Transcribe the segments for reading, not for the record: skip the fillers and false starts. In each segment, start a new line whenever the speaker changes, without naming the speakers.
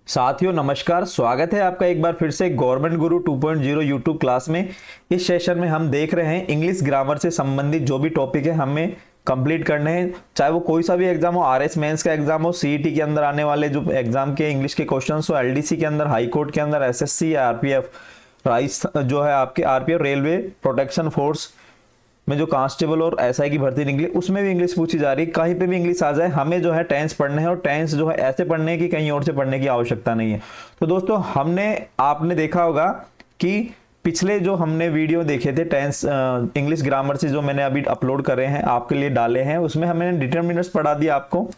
साथियों नमस्कार, स्वागत है आपका एक बार फिर से गवर्नमेंट गुरु 2.0 यूट्यूब क्लास में। इस सेशन में हम देख रहे हैं इंग्लिश ग्रामर से संबंधित जो भी टॉपिक है हमें कंप्लीट करने हैं, चाहे वो कोई सा भी एग्जाम हो, आरएस मेंस का एग्जाम हो, सीईटी के अंदर आने वाले जो एग्जाम के इंग्लिश के क्वेश्चंस हो, एलडीसी के अंदर, हाई कोर्ट के अंदर, एसएससी या आरपीएफ, राइस जो है आपके आरपीएफ रेलवे प्रोटेक्शन फोर्स में जो कांस्टेबल और एसआई की भर्ती निकली उसमें भी इंग्लिश पूछी जा रही है। कहीं पे भी इंग्लिश आ जाए, हमें जो है टेंस पढ़ने हैं और टेंस जो है ऐसे पढ़ने हैं कि कहीं और से पढ़ने की आवश्यकता नहीं है। तो दोस्तों आपने देखा होगा कि पिछले जो हमने वीडियो देखे थे टेंस इंग्लिश ग्रामर से जो मैंने अभी अपलोड करे हैं आपके लिए डाले हैं, उसमें हमने डिटरमिनर्स पढ़ा दिया, आपको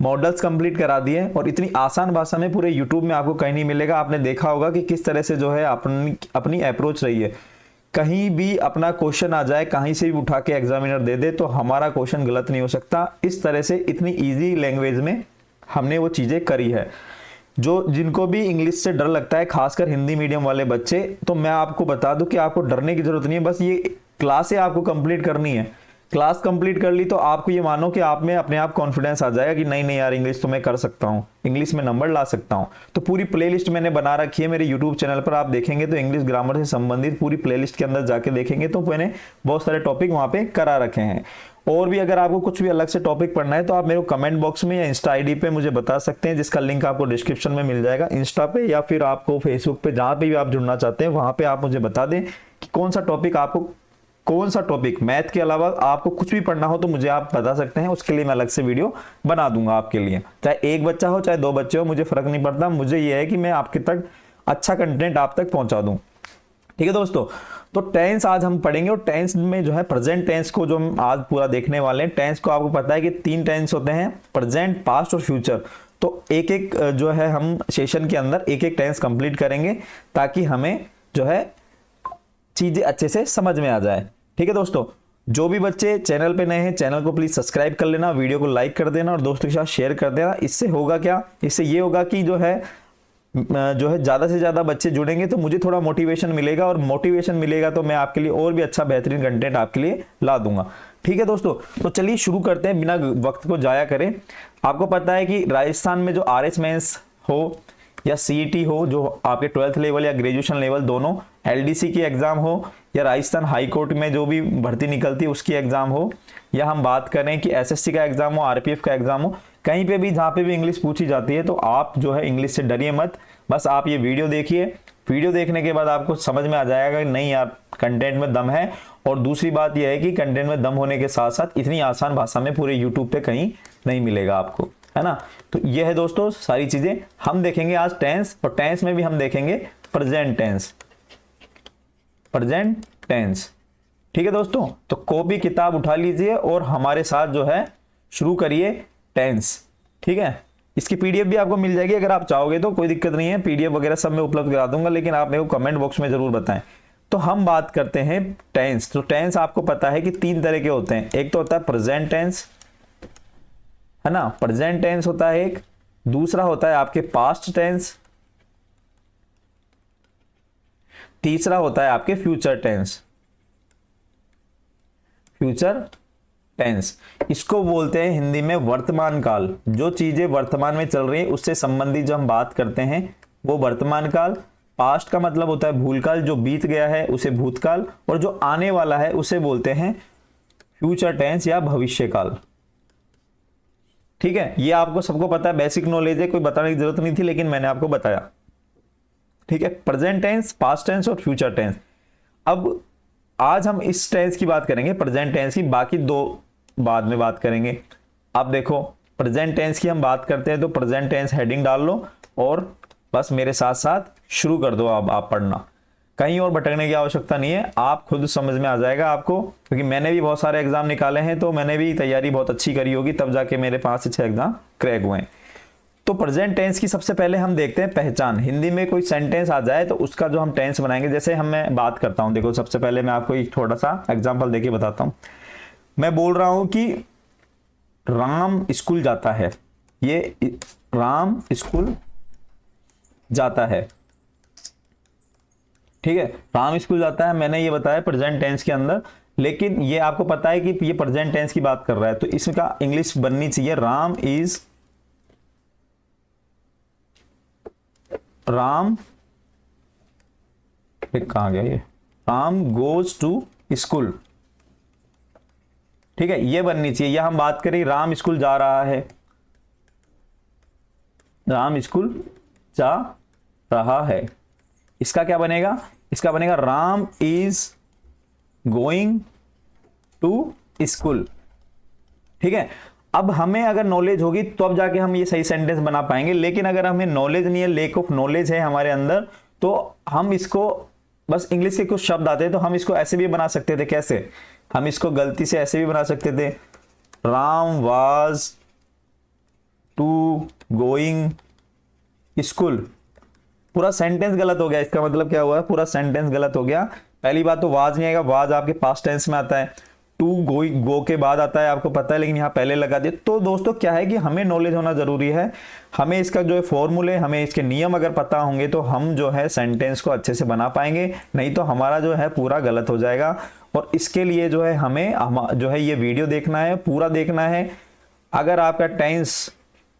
मॉडल्स कंप्लीट करा दिए और इतनी आसान भाषा में पूरे यूट्यूब में आपको कहीं नहीं मिलेगा। आपने देखा होगा कि किस तरह से जो है अपनी अप्रोच रही है। कहीं भी अपना क्वेश्चन आ जाए, कहीं से भी उठा के एग्जामिनर दे दे तो हमारा क्वेश्चन गलत नहीं हो सकता। इस तरह से इतनी इजी लैंग्वेज में हमने वो चीज़ें करी है। जो जिनको भी इंग्लिश से डर लगता है, खासकर हिंदी मीडियम वाले बच्चे, तो मैं आपको बता दूं कि आपको डरने की जरूरत नहीं है। बस ये क्लासें आपको कंप्लीट करनी है। क्लास कंप्लीट कर ली तो आपको ये मानो कि आप में अपने आप कॉन्फिडेंस आ जाएगा कि नहीं नहीं यार, इंग्लिश तो मैं कर सकता हूँ, इंग्लिश में नंबर ला सकता हूँ। तो पूरी प्लेलिस्ट मैंने बना रखी है मेरे यूट्यूब चैनल पर, आप देखेंगे तो इंग्लिश ग्रामर से संबंधित पूरी प्लेलिस्ट के अंदर जाके देखेंगे तो मैंने बहुत सारे टॉपिक वहाँ पे करा रखे हैं। और भी अगर आपको कुछ भी अलग से टॉपिक पढ़ना है तो आप मेरे को कमेंट बॉक्स में या इंस्टा आईडी पे मुझे बता सकते हैं, जिसका लिंक आपको डिस्क्रिप्शन में मिल जाएगा इंस्टा पे, या फिर आपको फेसबुक पे, जहाँ पे भी आप जुड़ना चाहते हैं वहाँ पे आप मुझे बता दें कि कौन सा टॉपिक मैथ के अलावा आपको कुछ भी पढ़ना हो तो मुझे आप बता सकते हैं। उसके लिए मैं अलग से वीडियो बना दूंगा आपके लिए, चाहे एक बच्चा हो चाहे दो बच्चे हो, मुझे फर्क नहीं पड़ता। मुझे यह है कि मैं आपके तक अच्छा कंटेंट आप तक पहुंचा दूं। ठीक है दोस्तों, तो टेंस आज हम पढ़ेंगे और टेंस में जो है प्रेजेंट टेंस को जो हम आज पूरा देखने वाले हैं। टेंस को आपको पता है कि 3 टेंस होते हैं, प्रेजेंट, पास्ट और फ्यूचर। तो एक एक जो है हम सेशन के अंदर एक एक टेंस कंप्लीट करेंगे ताकि हमें जो है चीजें अच्छे से समझ में आ जाए। ठीक है दोस्तों, जो भी बच्चे चैनल पे नए हैं चैनल को प्लीज सब्सक्राइब कर लेना, वीडियो को लाइक कर देना और दोस्तों के साथ शेयर कर देना। इससे होगा क्या, इससे ये होगा कि जो है ज्यादा से ज्यादा बच्चे जुड़ेंगे तो मुझे थोड़ा मोटिवेशन मिलेगा, और मोटिवेशन मिलेगा तो मैं आपके लिए और भी अच्छा बेहतरीन कंटेंट आपके लिए ला दूंगा। ठीक है दोस्तों, तो चलिए शुरू करते हैं बिना वक्त को जाया करें। आपको पता है कि राजस्थान में जो आरएस मेंस हो या सीईटी हो, जो आपके 12th लेवल या ग्रेजुएशन लेवल दोनों, एलडीसी की एग्जाम हो या राजस्थान हाई कोर्ट में जो भी भर्ती निकलती है उसकी एग्जाम हो, या हम बात करें कि एसएससी का एग्जाम हो, आरपीएफ का एग्जाम हो, कहीं पे भी जहाँ पे भी इंग्लिश पूछी जाती है तो आप जो है इंग्लिश से डरिए मत। बस आप ये वीडियो देखिए, वीडियो देखने के बाद आपको समझ में आ जाएगा कि नहीं यार कंटेंट में दम है। और दूसरी बात यह है कि कंटेंट में दम होने के साथ साथ इतनी आसान भाषा में पूरे यूट्यूब पे कहीं नहीं मिलेगा आपको, है ना। तो ये है दोस्तों सारी चीजें हम देखेंगे आज टेंस, और टेंस में भी हम देखेंगे प्रेजेंट टेंस, प्रेजेंट टेंस। ठीक है दोस्तों, तो कॉपी किताब उठा लीजिए और हमारे साथ जो है शुरू करिए टेंस। ठीक है, इसकी पीडीएफ भी आपको मिल जाएगी, अगर आप चाहोगे तो कोई दिक्कत नहीं है, पीडीएफ वगैरह सब मैं उपलब्ध करा दूंगा, लेकिन आप मेरे को कमेंट बॉक्स में जरूर बताएं। तो हम बात करते हैं टेंस। तो टेंस आपको पता है कि 3 तरह के होते हैं। एक तो होता है प्रेजेंट टेंस, है ना, प्रेजेंट टेंस होता है एक। दूसरा होता है आपके पास्ट टेंस, तीसरा होता है आपके फ्यूचर टेंस। फ्यूचर टेंस इसको बोलते हैं हिंदी में वर्तमान काल। जो चीजें वर्तमान में चल रही है उससे संबंधित जो हम बात करते हैं वो वर्तमान काल। पास्ट का मतलब होता है भूतकाल, जो बीत गया है उसे भूतकाल, और जो आने वाला है उसे बोलते हैं फ्यूचर टेंस या भविष्य काल। ठीक है, ये आपको सबको पता है, बेसिक नॉलेज है, कोई बताने की जरूरत नहीं थी, लेकिन मैंने आपको बताया। ठीक है, प्रेजेंट टेंस, पास्ट टेंस और फ्यूचर टेंस। अब आज हम इस टेंस की बात करेंगे, प्रेजेंट टेंस की, बाकी 2 बाद में बात करेंगे। अब देखो प्रेजेंट टेंस की हम बात करते हैं तो प्रेजेंट टेंस हेडिंग डाल लो और बस मेरे साथ साथ शुरू कर दो। अब आप पढ़ना, कहीं और भटकने की आवश्यकता नहीं है, आप खुद समझ में आ जाएगा आपको, क्योंकि मैंने भी बहुत सारे एग्जाम निकाले हैं तो मैंने भी तैयारी बहुत अच्छी करी होगी, तब जाके मेरे 5 से 6 एग्जाम क्रैक हुए हैं। तो प्रेजेंट टेंस की सबसे पहले हम देखते हैं पहचान। हिंदी में कोई सेंटेंस आ जाए तो उसका जो हम टेंस बनाएंगे, जैसे मैं बात करता हूं, देखो सबसे पहले मैं आपको एक थोड़ा सा एग्जांपल देके बताता हूं। मैं बोल रहा हूं कि राम स्कूल जाता है, ये राम स्कूल जाता है। ठीक है, राम स्कूल जाता है, मैंने ये बताया प्रेजेंट टेंस के अंदर, लेकिन ये आपको पता है कि ये प्रेजेंट टेंस की बात कर रहा है तो इसका इंग्लिश बननी चाहिए राम इज राम, कहाँ गया ये, राम गोज टू स्कूल। ठीक है, ये बननी चाहिए। या हम बात करें राम स्कूल जा रहा है, राम स्कूल जा रहा है, इसका क्या बनेगा, इसका बनेगा Ram is going to school. ठीक है, अब हमें अगर नॉलेज होगी तो अब जाके हम ये सही सेंटेंस बना पाएंगे, लेकिन अगर हमें नॉलेज नहीं है, लेक ऑफ नॉलेज है हमारे अंदर, तो हम इसको बस इंग्लिश के कुछ शब्द आते हैं तो हम इसको ऐसे भी बना सकते थे। कैसे, हम इसको गलती से ऐसे भी बना सकते थे, Ram was to going school. पूरा सेंटेंस गलत हो गया। इसका मतलब क्या हुआ, पूरा सेंटेंस गलत हो गया। पहली बात तो वाज नहीं आएगा, वाज आपके पास्ट टेंस में आता है, टू गो के बाद आता है, आपको पता है, लेकिन यहाँ पहले लगा दिया। तो दोस्तों क्या है कि हमें नॉलेज होना जरूरी है, हमें इसका जो है फॉर्मूले, हमें इसके नियम अगर पता होंगे तो हम जो है सेंटेंस को अच्छे से बना पाएंगे, नहीं तो हमारा जो है पूरा गलत हो जाएगा। और इसके लिए जो है हमें जो है ये वीडियो देखना है, पूरा देखना है। अगर आपका टेंस,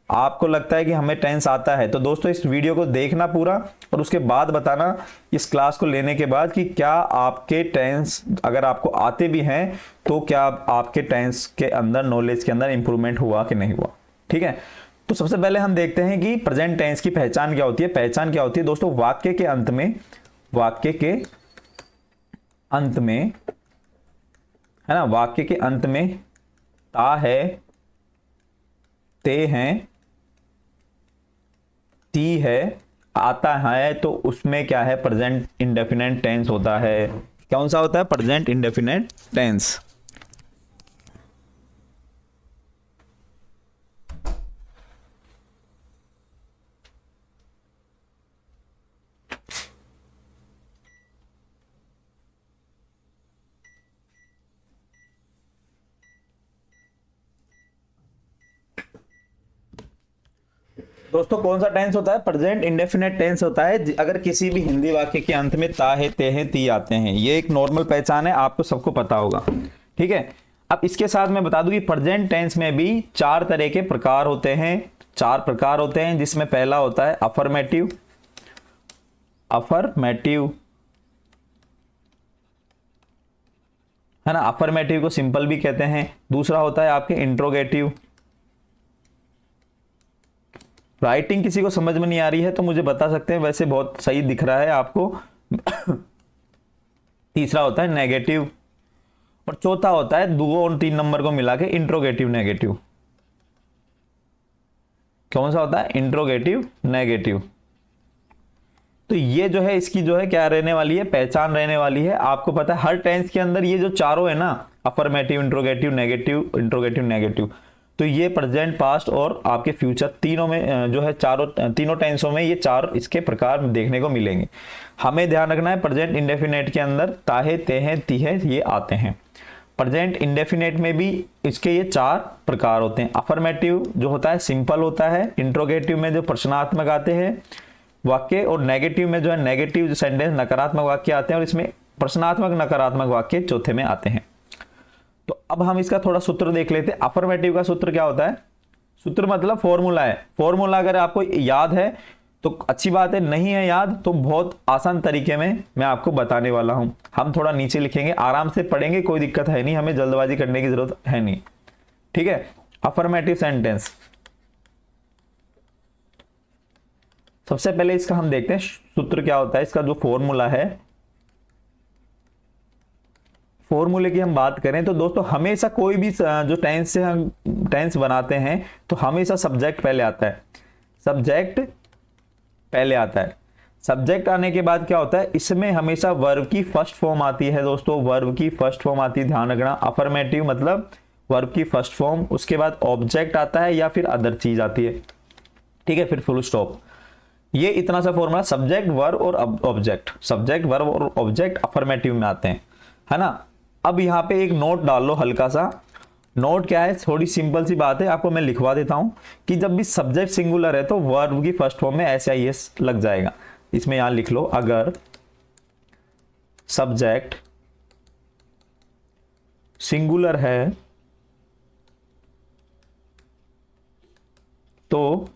आपको लगता है कि हमें टेंस आता है, तो दोस्तों इस वीडियो को देखना पूरा और उसके बाद बताना इस क्लास को लेने के बाद कि क्या आपके टेंस अगर आपको आते भी हैं तो क्या आपके टेंस के अंदर, नॉलेज के अंदर इंप्रूवमेंट हुआ कि नहीं हुआ। ठीक है, तो सबसे पहले हम देखते हैं कि प्रेजेंट टेंस की पहचान क्या होती है। पहचान क्या होती है दोस्तों, वाक्य के अंत में, वाक्य के अंत में, है ना, वाक्य के अंत में ता है, ते हैं, टी है, आता है, तो उसमें क्या है, प्रेजेंट इंडेफिनेट टेंस होता है। कौन सा होता है, प्रेजेंट इंडेफिनेट टेंस। दोस्तों कौन सा टेंस होता है, प्रेजेंट इंडेफिनेट टेंस होता है अगर किसी भी हिंदी वाक्य के अंत में ता है, ते हैं, ती आते हैं। ये एक नॉर्मल पहचान है, आपको सबको पता होगा। ठीक है, अब इसके साथ मैं बता दूं कि प्रेजेंट टेंस में भी 4 तरह के प्रकार होते हैं, 4 प्रकार होते हैं, जिसमें पहला होता है अफर्मेटिव, अफर्मेटिव, है ना, अफर्मेटिव को सिंपल भी कहते हैं। दूसरा होता है आपके इंट्रोगेटिव। राइटिंग किसी को समझ में नहीं आ रही है तो मुझे बता सकते हैं, वैसे बहुत सही दिख रहा है आपको। तीसरा होता है नेगेटिव, और चौथा होता है 2 और 3 नंबर को मिला के इंट्रोगेटिव नेगेटिव। कौन सा होता है, इंट्रोगेटिव नेगेटिव। तो ये जो है इसकी जो है क्या रहने वाली है, पहचान रहने वाली है। आपको पता है हर टेंस के अंदर ये जो चारों है ना, affirmative, interrogative, negative, interrogative negative, तो ये प्रेजेंट, पास्ट और आपके फ्यूचर तीनों में जो है, तीनों टेंसों में ये 4 इसके प्रकार देखने को मिलेंगे। हमें ध्यान रखना है प्रेजेंट इंडेफिनेट के अंदर ताहे, ते हैं, ती है, ये आते हैं। प्रेजेंट इंडेफिनेट में भी इसके ये 4 प्रकार होते हैं। अफर्मेटिव जो होता है सिंपल होता है, इंट्रोगेटिव में जो प्रश्नात्मक आते हैं वाक्य, और नेगेटिव में जो है नेगेटिव जो सेंटेंस नकारात्मक वाक्य आते हैं, और इसमें प्रश्नात्मक नकारात्मक वाक्य चौथे में आते हैं। तो अब हम इसका थोड़ा सूत्र देख लेते हैं। अफर्मेटिव का सूत्र क्या होता है, सूत्र मतलब फॉर्मूला है। फॉर्मूला अगर आपको याद है तो अच्छी बात है, नहीं है याद तो बहुत आसान तरीके में मैं आपको बताने वाला हूं। हम थोड़ा नीचे लिखेंगे, आराम से पढ़ेंगे, कोई दिक्कत है नहीं, हमें जल्दबाजी करने की जरूरत है नहीं। ठीक है, अफर्मेटिव सेंटेंस, सबसे पहले इसका हम देखते हैं सूत्र क्या होता है। इसका जो फॉर्मूला है, फॉर्मूले की हम बात करें तो दोस्तों हमेशा कोई भी जो टेंस से हम टेंस बनाते हैं तो हमेशा सब्जेक्ट पहले आता है, सब्जेक्ट पहले आता है। सब्जेक्ट आने के बाद क्या होता है, इसमें हमेशा वर्ब की फर्स्ट फॉर्म आती है। दोस्तों वर्ब की फर्स्ट फॉर्म आती है, ध्यान रखना। अफर्मेटिव मतलब वर्ब की फर्स्ट फॉर्म, उसके बाद ऑब्जेक्ट आता है या फिर अदर चीज आती है। ठीक है, फिर फुल स्टॉप। ये इतना सा फॉर्मूला, सब्जेक्ट वर्ब और ऑब्जेक्ट, सब्जेक्ट वर्ब और ऑब्जेक्ट अफर्मेटिव में आते हैं, है ना। अब यहाँ पे एक नोट डाल लो, हल्का सा नोट। क्या है, थोड़ी सिंपल सी बात है, आपको मैं लिखवा देता हूं कि जब भी सब्जेक्ट सिंगुलर है तो वर्ब की फर्स्ट फॉर्म में SIS लग जाएगा। इसमें यहां लिख लो, अगर सब्जेक्ट सिंगुलर है तो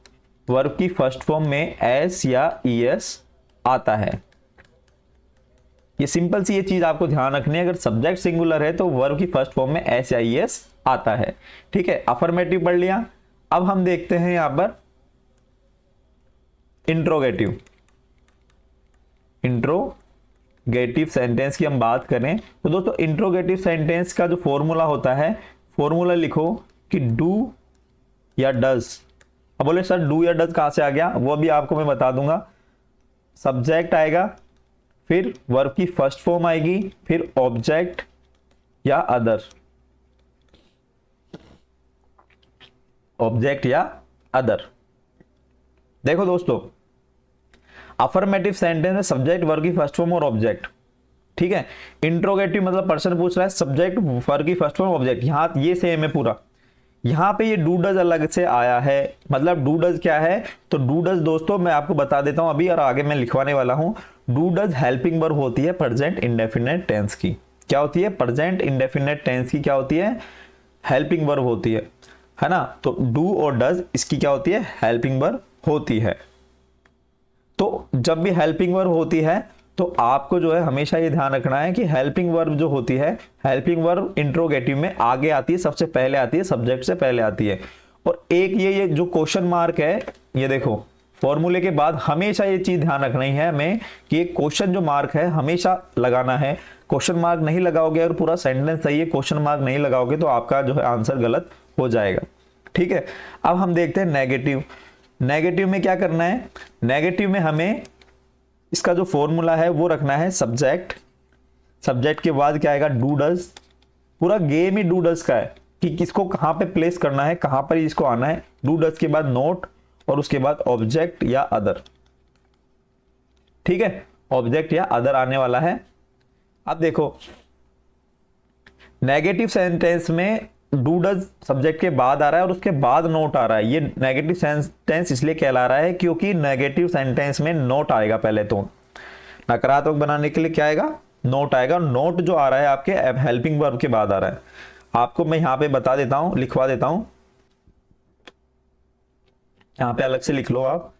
वर्ब की फर्स्ट फॉर्म में एस या ईएस आता है। ये सिंपल सी ये चीज आपको ध्यान रखनी है, अगर सब्जेक्ट सिंगुलर है तो वर्ब की फर्स्ट फॉर्म में एस या ईएस आता है। ठीक है, अफर्मेटिव पढ़ लिया। अब हम देखते हैं यहां पर इंट्रोगेटिव। इंट्रोगेटिव सेंटेंस की हम बात करें तो दोस्तों इंट्रोगेटिव सेंटेंस का जो फॉर्मूला होता है, फॉर्मूला लिखो कि डू या डज। अब बोले सर डू या डज कहां से आ गया, वो भी आपको मैं बता दूंगा। सब्जेक्ट आएगा, फिर वर्ब की फर्स्ट फॉर्म आएगी, फिर ऑब्जेक्ट या अदर। ऑब्जेक्ट या अदर। देखो दोस्तों, अफर्मेटिव सेंटेंस में सब्जेक्ट वर्ब की फर्स्ट फॉर्म और ऑब्जेक्ट। ठीक है, इंट्रोगेटिव मतलब पर्सन पूछ रहा है, सब्जेक्ट वर्ब की फर्स्ट फॉर्म ऑब्जेक्ट। यहां ये सेम है पूरा। यहां पे ये डू डज अलग से आया है। मतलब डू डज क्या है, तो डू डज दोस्तों मैं आपको बता देता हूं अभी और आगे मैं लिखवाने वाला हूं। डू डज हेल्पिंग वर्ब होती है प्रेजेंट इंडेफिनिट टेंस की। क्या होती है? प्रेजेंट इंडेफिनिट टेंस की क्या होती है? हेल्पिंग वर्ब होती है ना। तो डू और डज इसकी क्या होती है? हेल्पिंग वर्ब होती है। तो जब भी हेल्पिंग वर्ब होती है तो आपको जो है हमेशा ये ध्यान रखना है कि हेल्पिंग वर्ब जो होती है, हेल्पिंग वर्ब इंट्रोगेटिव में आगे आती है, सबसे पहले आती है, सब्जेक्ट से पहले आती है। और एक ये जो क्वेश्चन मार्क है, ये देखो फॉर्मूले के बाद हमेशा ये चीज ध्यान रखनी है हमें कि क्वेश्चन जो मार्क है हमेशा लगाना है। क्वेश्चन मार्क नहीं लगाओगे और पूरा सेंटेंस सही है, क्वेश्चन मार्क नहीं लगाओगे तो आपका जो है आंसर गलत हो जाएगा। ठीक है, अब हम देखते हैं नेगेटिव। नेगेटिव में क्या करना है? नेगेटिव में हमें इसका जो फॉर्मूला है वो रखना है सब्जेक्ट। सब्जेक्ट के बाद क्या आएगा? Do does. पूरा गेम ही डू डज का है कि किसको कहां पे प्लेस करना है, कहां पर इसको आना है। डू डज के बाद नोट और उसके बाद ऑब्जेक्ट या अदर। ठीक है, ऑब्जेक्ट या अदर आने वाला है। अब देखो नेगेटिव सेंटेंस में डू डज सब्जेक्ट के बाद आ रहा है और उसके बाद नोट आ रहा है। ये नेगेटिव सेंटेंस इसलिए कहला रहा है क्योंकि नेगेटिव सेंटेंस में नोट आएगा। पहले तो नकारात्मक बनाने के लिए क्या आएगा? नोट आएगा। नोट जो आ रहा है आपके हेल्पिंग वर्ब के बाद आ रहा है। आपको मैं यहां पे बता देता हूं, लिखवा देता हूं, यहां पे अलग से लिख लो आप।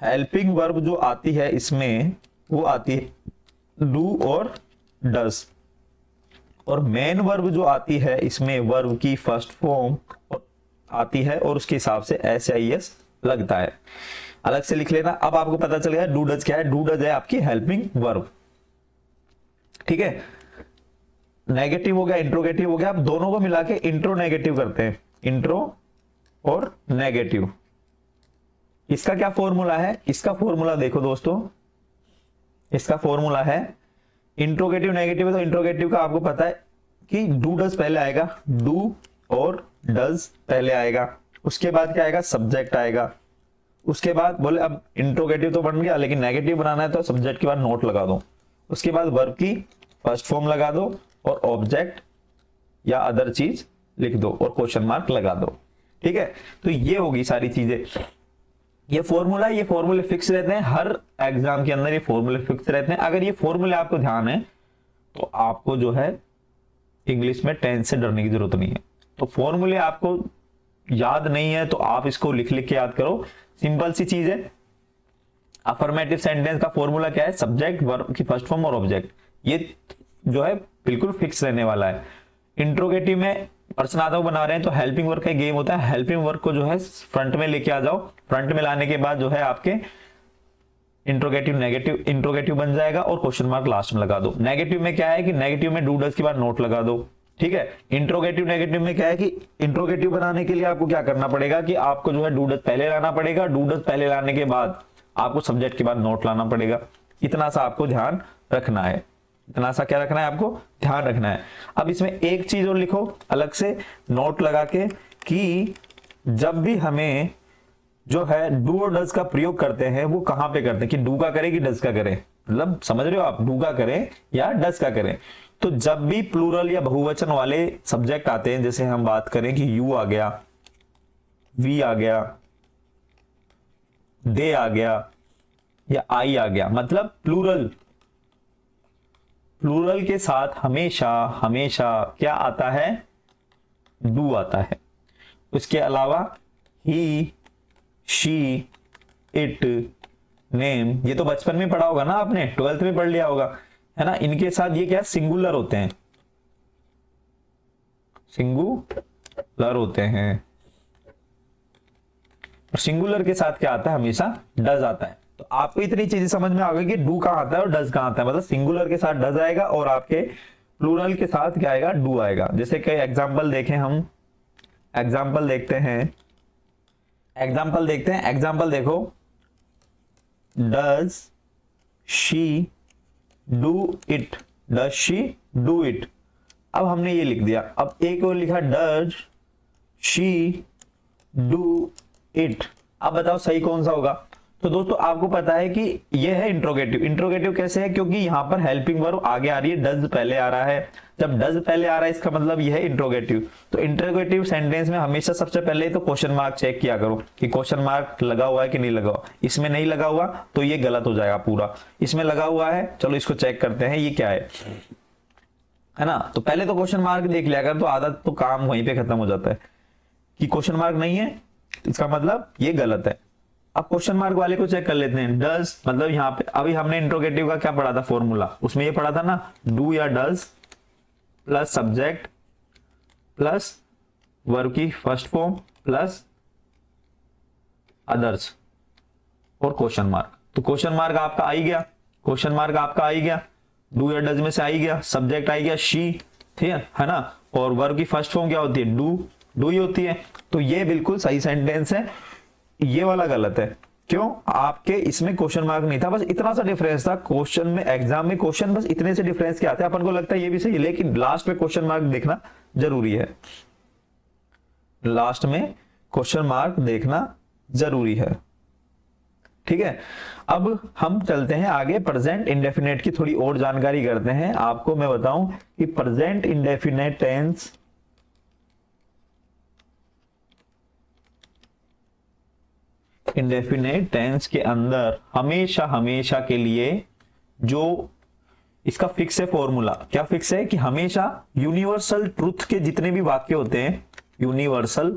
हेल्पिंग वर्ब जो आती है इसमें वो आती है डू और डज, और मेन वर्ब जो आती है इसमें वर्ब की फर्स्ट फॉर्म आती है और उसके हिसाब से एस या ईएस लगता है। अलग से लिख लेना। अब आपको पता चल गया डू डज क्या है। डू डज है आपकी हेल्पिंग वर्ब। ठीक है, नेगेटिव हो गया, इंट्रोगेटिव हो गया। अब दोनों को मिला के इंट्रो नेगेटिव करते हैं। इंट्रो और नेगेटिव, इसका क्या फॉर्मूला है? इसका फॉर्मूला देखो दोस्तों, इसका फॉर्मूला है इंट्रोगेटिव नेगेटिव है तो इंट्रोगेटिव का आपको पता है कि डू डज पहले आएगा। डू और डज पहले आएगा, उसके बाद क्या आएगा? सब्जेक्ट आएगा। उसके बाद बोले अब इंट्रोगेटिव तो बन गया, लेकिन नेगेटिव बनाना है तो सब्जेक्ट के बाद नोट लगा दो। उसके बाद वर्ब की फर्स्ट फॉर्म लगा दो और ऑब्जेक्ट या अदर चीज लिख दो और क्वेश्चन मार्क लगा दो। ठीक है, तो ये होगी सारी चीजें। ये फॉर्मूला, ये फॉर्मूले फिक्स रहते हैं हर एग्जाम के अंदर। ये फॉर्मूले फिक्स रहते हैं। अगर ये फॉर्मूले आपको ध्यान है तो आपको जो है इंग्लिश में टेंस से डरने की जरूरत नहीं है। तो फॉर्मूले आपको याद नहीं है तो आप इसको लिख लिख के याद करो। सिंपल सी चीज है। अफर्मेटिव सेंटेंस का फॉर्मूला क्या है? सब्जेक्ट वर्ब की फर्स्ट फॉर्म और ऑब्जेक्ट। ये जो है बिल्कुल फिक्स रहने वाला है। इंट्रोगेटिव में प्रश्नात्मक बना रहे हैं तो हेल्पिंग वर्क का गेम होता है। हेल्पिंग वर्क को जो है फ्रंट में लेके आ जाओ। फ्रंट में लाने के बाद जो है आपके इंट्रोगेटिव नेगेटिव, इंट्रोगेटिव बन जाएगा और क्वेश्चन मार्क लास्ट में लगा दो। नेगेटिव में क्या है कि नेगेटिव में डू डज के बाद नोट लगा दो। ठीक है, इंट्रोगेटिव नेगेटिव में क्या है कि इंट्रोगेटिव बनाने के लिए आपको क्या करना पड़ेगा कि आपको जो है डू डज पहले लाना पड़ेगा। डू डज पहले लाने के बाद आपको सब्जेक्ट के बाद नोट लाना पड़ेगा। इतना सा आपको ध्यान रखना है। इतना सा क्या रखना है? आपको ध्यान रखना है। अब इसमें एक चीज और लिखो अलग से नोट लगा के कि जब भी हमें जो है डू और डज का प्रयोग करते हैं वो कहां पे करते हैं, कि डू का करें कि डज का करें। मतलब समझ रहे हो आप, डू का करें या डज का करें। तो जब भी प्लूरल या बहुवचन वाले सब्जेक्ट आते हैं, जैसे हम बात करें कि यू आ गया, वी आ गया, दे आ गया या आई आ गया, मतलब प्लूरल, प्लूरल के साथ हमेशा हमेशा क्या आता है? डू आता है। उसके अलावा ही, शी, इट, नेम, ये तो बचपन में पढ़ा होगा ना आपने, 12th में पढ़ लिया होगा, है ना। इनके साथ ये क्या सिंगुलर होते हैं, सिंगुलर होते हैं। और सिंगुलर के साथ क्या आता है, हमेशा डज आता है। तो आपको इतनी चीजें समझ में आ गई कि डू कहां आता है और डज कहां आता है। मतलब सिंगुलर के साथ डज आएगा और आपके प्लूरल के साथ क्या आएगा, डू आएगा। जैसे कई एग्जाम्पल देखें हम, एग्जाम्पल देखते हैं, एग्जाम्पल देखो, does she do it, does she do it. अब हमने ये लिख दिया, अब एक और लिखा डज शी डू इट। अब बताओ सही कौन सा होगा। तो दोस्तों आपको पता है कि यह है इंट्रोगेटिव। इंट्रोगेटिव कैसे है, क्योंकि यहां पर हेल्पिंग वर्ब आगे आ रही है, डज पहले आ रहा है। जब डज पहले आ रहा है इसका मतलब यह है इंट्रोगेटिव। तो इंट्रोगेटिव सेंटेंस में हमेशा सबसे पहले तो क्वेश्चन मार्क चेक किया करो कि क्वेश्चन मार्क लगा हुआ है कि नहीं लगा हुआ। इसमें नहीं लगा हुआ तो ये गलत हो जाएगा पूरा। इसमें लगा हुआ है, चलो इसको चेक करते हैं ये क्या है ना। तो पहले तो क्वेश्चन मार्क देख लिया कर, तो आदत तो काम वहीं पे खत्म हो जाता है कि क्वेश्चन मार्क नहीं है, इसका मतलब ये गलत है। अब क्वेश्चन मार्क वाले को चेक कर लेते हैं। डज मतलब यहाँ पे अभी हमने इंट्रोगेटिव का क्या पढ़ा था फॉर्मूला, उसमें ये पढ़ा था ना, डू या does plus subject plus verb की फर्स्ट फॉर्म प्लस अदर्स और क्वेश्चन मार्क। तो क्वेश्चन मार्क आपका आ ही गया, क्वेश्चन मार्क आपका आ ही गया, डू या डज में से आ ही गया, सब्जेक्ट आ ही गया शी, ठीक है ना। और वर्ब की फर्स्ट फॉर्म क्या होती है, डू ही होती है। तो ये बिल्कुल सही सेंटेंस है, ये वाला गलत है। क्यों, आपके इसमें क्वेश्चन मार्क नहीं था, बस इतना सा डिफरेंस था। क्वेश्चन में, एग्जाम में क्वेश्चन बस इतने से डिफरेंस के आते हैं, अपन को लगता है ये भी सही है, लेकिन लास्ट में क्वेश्चन मार्क देखना जरूरी है, लास्ट में क्वेश्चन मार्क देखना जरूरी है, ठीक है। अब हम चलते हैं आगे, प्रेजेंट इंडेफिनेट की थोड़ी और जानकारी करते हैं। आपको मैं बताऊं कि present indefinite tense indefinite tense के अंदर हमेशा के लिए जो इसका फिक्स है फॉर्मूला, क्या फिक्स है कि हमेशा यूनिवर्सल ट्रुथ के जितने भी वाक्य होते हैं, यूनिवर्सल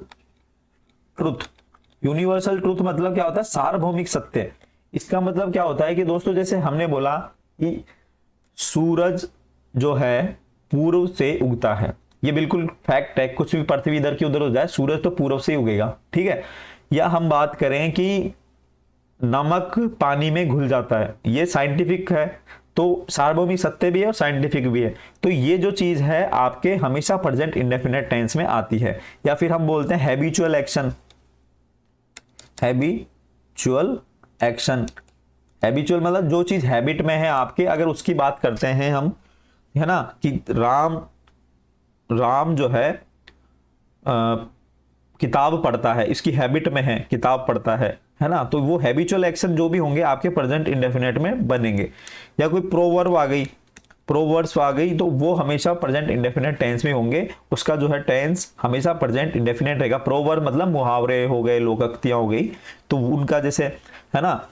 ट्रुथ मतलब क्या होता है, सार्वभौमिक सत्य। इसका मतलब क्या होता है कि दोस्तों जैसे हमने बोला कि सूरज जो है पूर्व से उगता है, ये बिल्कुल फैक्ट है। कुछ भी पृथ्वी इधर की उधर हो जाए, सूरज तो पूर्व से ही उगेगा, ठीक है। या हम बात करें कि नमक पानी में घुल जाता है, ये साइंटिफिक है, तो सार्वभौमिक सत्य भी है और साइंटिफिक भी है। तो ये जो चीज है आपके हमेशा प्रेजेंट इंडेफिनेट टेंस में आती है। या फिर हम बोलते हैं हैबिचुअल एक्शन, हैबिचुअल मतलब जो चीज हैबिट में है आपके, अगर उसकी बात करते हैं हम, है ना, कि राम जो है किताब पढ़ता है, इसकी हैबिट में है किताब पढ़ता है ना। तो वो हैबिचुअल एक्शन जो भी होंगे आपके प्रेजेंट इंडेफिनेट में बनेंगे। या कोई प्रोवर्ब्स आ गई तो वो हमेशा प्रेजेंट इंडेफिनेट टेंस में होंगे, उसका जो है टेंस हमेशा प्रेजेंट इंडेफिनेट रहेगा। प्रोवर्ब मतलब मुहावरे हो गए, लोकोक्तियां हो गई, तो उनका जैसे है ना,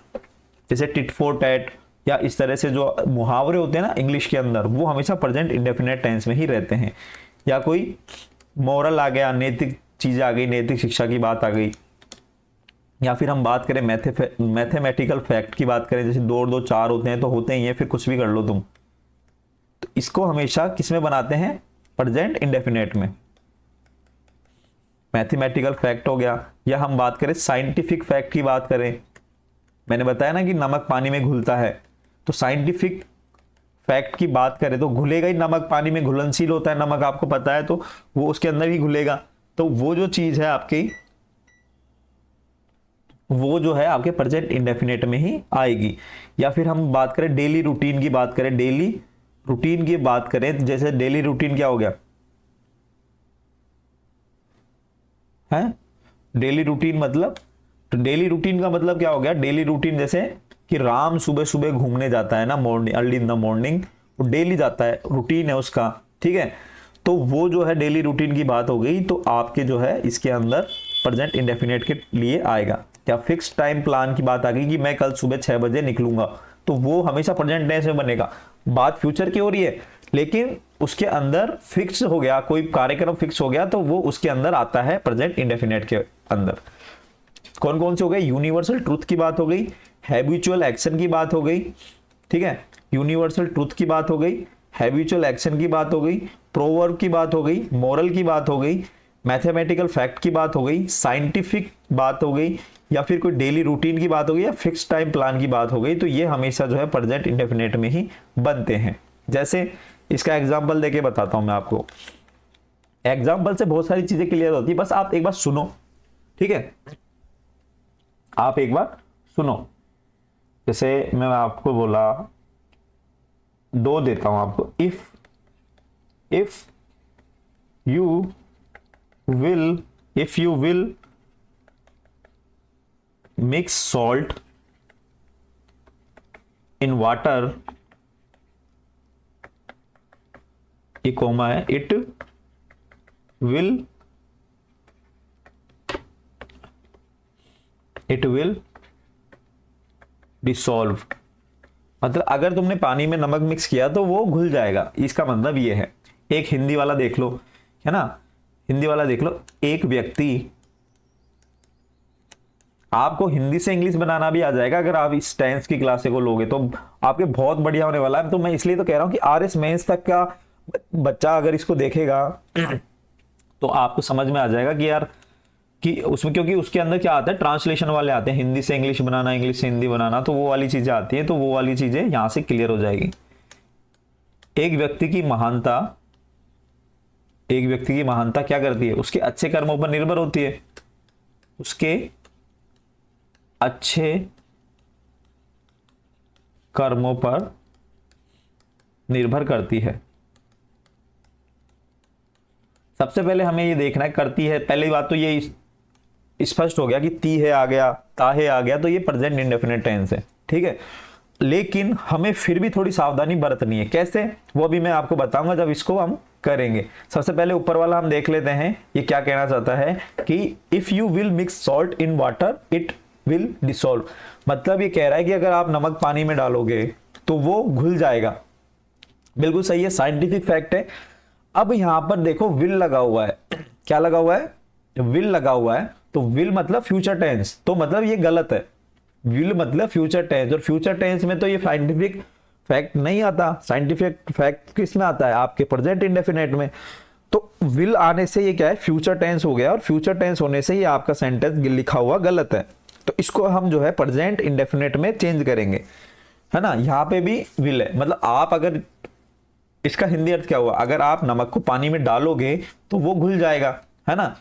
जैसे टिट फॉर टैट या इस तरह से जो मुहावरे होते हैं ना इंग्लिश के अंदर, वो हमेशा प्रेजेंट इंडेफिनेट टेंस में ही रहते हैं। या कोई मॉरल आ गया, नैतिक चीजें आ गई, नैतिक शिक्षा की बात आ गई। या फिर हम बात करें मैथमेटिकल फैक्ट की बात करें, जैसे 2 और 2 4 होते हैं तो होते ही हैं, फिर कुछ भी कर लो तुम, तो इसको हमेशा किस में बनाते हैं, प्रेजेंट इंडेफिनेट में। मैथमेटिकल फैक्ट हो गया। या हम बात करें साइंटिफिक फैक्ट की बात करें, मैंने बताया ना कि नमक पानी में घुलता है, तो साइंटिफिक फैक्ट की बात करें तो घुलेगा ही, नमक पानी में घुलनशील होता है नमक, आपको पता है, तो वो उसके अंदर ही घुलेगा। तो वो जो चीज है आपकी, वो जो है आपके प्रेजेंट इंडेफिनेट में ही आएगी। या फिर हम बात करें डेली रूटीन की बात करें, डेली रूटीन की बात करें, जैसे डेली रूटीन क्या हो गया है, डेली रूटीन मतलब, तो डेली रूटीन का मतलब क्या हो गया, डेली रूटीन जैसे कि राम सुबह सुबह घूमने जाता है ना, morning, early in the morning, वो डेली जाता है, रूटीन है उसका, ठीक है। तो वो जो है डेली रूटीन की बात हो गई, तो आपके जो है इसके अंदर प्रेजेंट इंडेफिनेट के लिए आएगा। या फिक्स टाइम प्लान की बात आ गई कि मैं कल सुबह 6 बजे निकलूंगा, तो वो हमेशा प्रेजेंट टेंस में बनेगा। बात फ्यूचर की हो रही है, लेकिन उसके अंदर फिक्स हो गया, कोई कार्यक्रम फिक्स हो गया, तो वो उसके अंदर आता है प्रेजेंट इंडेफिनेट के अंदर। कौन कौन से हो गए, यूनिवर्सल ट्रूथ की बात हो गई, हैबिचुअल एक्शन की बात हो गई, ठीक है, यूनिवर्सल ट्रूथ की बात हो गई, हैबिचुअल एक्शन की बात हो गई, प्रोवर्ब की बात हो गई, मोरल की बात हो गई, मैथमेटिकल फैक्ट की बात हो गई, साइंटिफिक बात हो गई, या फिर कोई डेली रूटीन की बात हो गई, या फिक्स टाइम प्लान की बात हो गई। तो ये हमेशा जो है प्रेजेंट इंडेफिनिट में ही बनते हैं। जैसे इसका एग्जाम्पल देके बताता हूं मैं आपको। एग्जाम्पल से बहुत सारी चीजें क्लियर होती है, बस आप एक बार सुनो, ठीक है, आप एक बार सुनो। जैसे मैं आपको बोला, दो देता हूं आपको, if you will mix salt in water, ये कोमा है, इट विल डिसॉल्व। मतलब अगर तुमने पानी में नमक मिक्स किया तो वो घुल जाएगा, इसका मतलब ये है। एक हिंदी वाला देख लो, है ना, हिंदी वाला देख लो। एक व्यक्ति, आपको हिंदी से इंग्लिश बनाना भी आ जाएगा अगर आप इस टेंस की क्लासे को लोगे तो आपके बहुत बढ़िया होने वाला है। तो मैं इसलिए तो कह रहा हूं कि आरएस मेंस तक का बच्चा अगर इसको देखेगा तो आपको समझ में आ जाएगा कि यार कि उसमें, क्योंकि उसके अंदर क्या आता है, ट्रांसलेशन वाले आते हैं, हिंदी से इंग्लिश बनाना, इंग्लिश से हिंदी बनाना, तो वो वाली चीजें आती है, तो वो वाली चीजें यहां से क्लियर हो जाएगी। एक व्यक्ति की महानता, एक व्यक्ति की महानता क्या करती है, उसके अच्छे कर्मों पर निर्भर होती है, उसके अच्छे कर्मों पर निर्भर करती है। सबसे पहले हमें ये देखना है करती है, पहली बात तो ये स्पष्ट हो गया कि ती है आ गया, ताहे आ गया, तो ये प्रेजेंट इंडेफिनिट टेंस है, ठीक है। लेकिन हमें फिर भी थोड़ी सावधानी बरतनी है। कैसे, वो भी मैं आपको बताऊंगा जब इसको हम करेंगे। सबसे पहले ऊपर वाला हम देख लेते हैं, ये क्या कहना चाहता है कि if you will mix salt in water it will dissolve. मतलब ये कह रहा है कि अगर आप नमक पानी में डालोगे तो वो घुल जाएगा। बिल्कुल सही है, साइंटिफिक फैक्ट है। अब यहां पर देखो विल लगा हुआ है, क्या लगा हुआ है, विल लगा हुआ है, तो विल मतलब फ्यूचर टेंस, तो मतलब ये गलत है। विल मतलब फ्यूचर टेंस, और फ्यूचर टेंस में तो ये साइंटिफिक फैक्ट नहीं आता। साइंटिफिक फैक्ट किस में आता है, आपके प्रेजेंट इंडेफिनिट में। तो विल आने से ये क्या है, फ्यूचर टेंस हो गया, और फ्यूचर टेंस होने से ये आपका सेंटेंस लिखा हुआ गलत है। तो इसको हम जो है प्रेजेंट इंडेफिनिट में चेंज करेंगे, है ना। यहां पे भी विल है, मतलब आप अगर, इसका हिंदी अर्थ क्या हुआ, अगर आप नमक को पानी में डालोगे तो वो घुल जाएगा, है ना।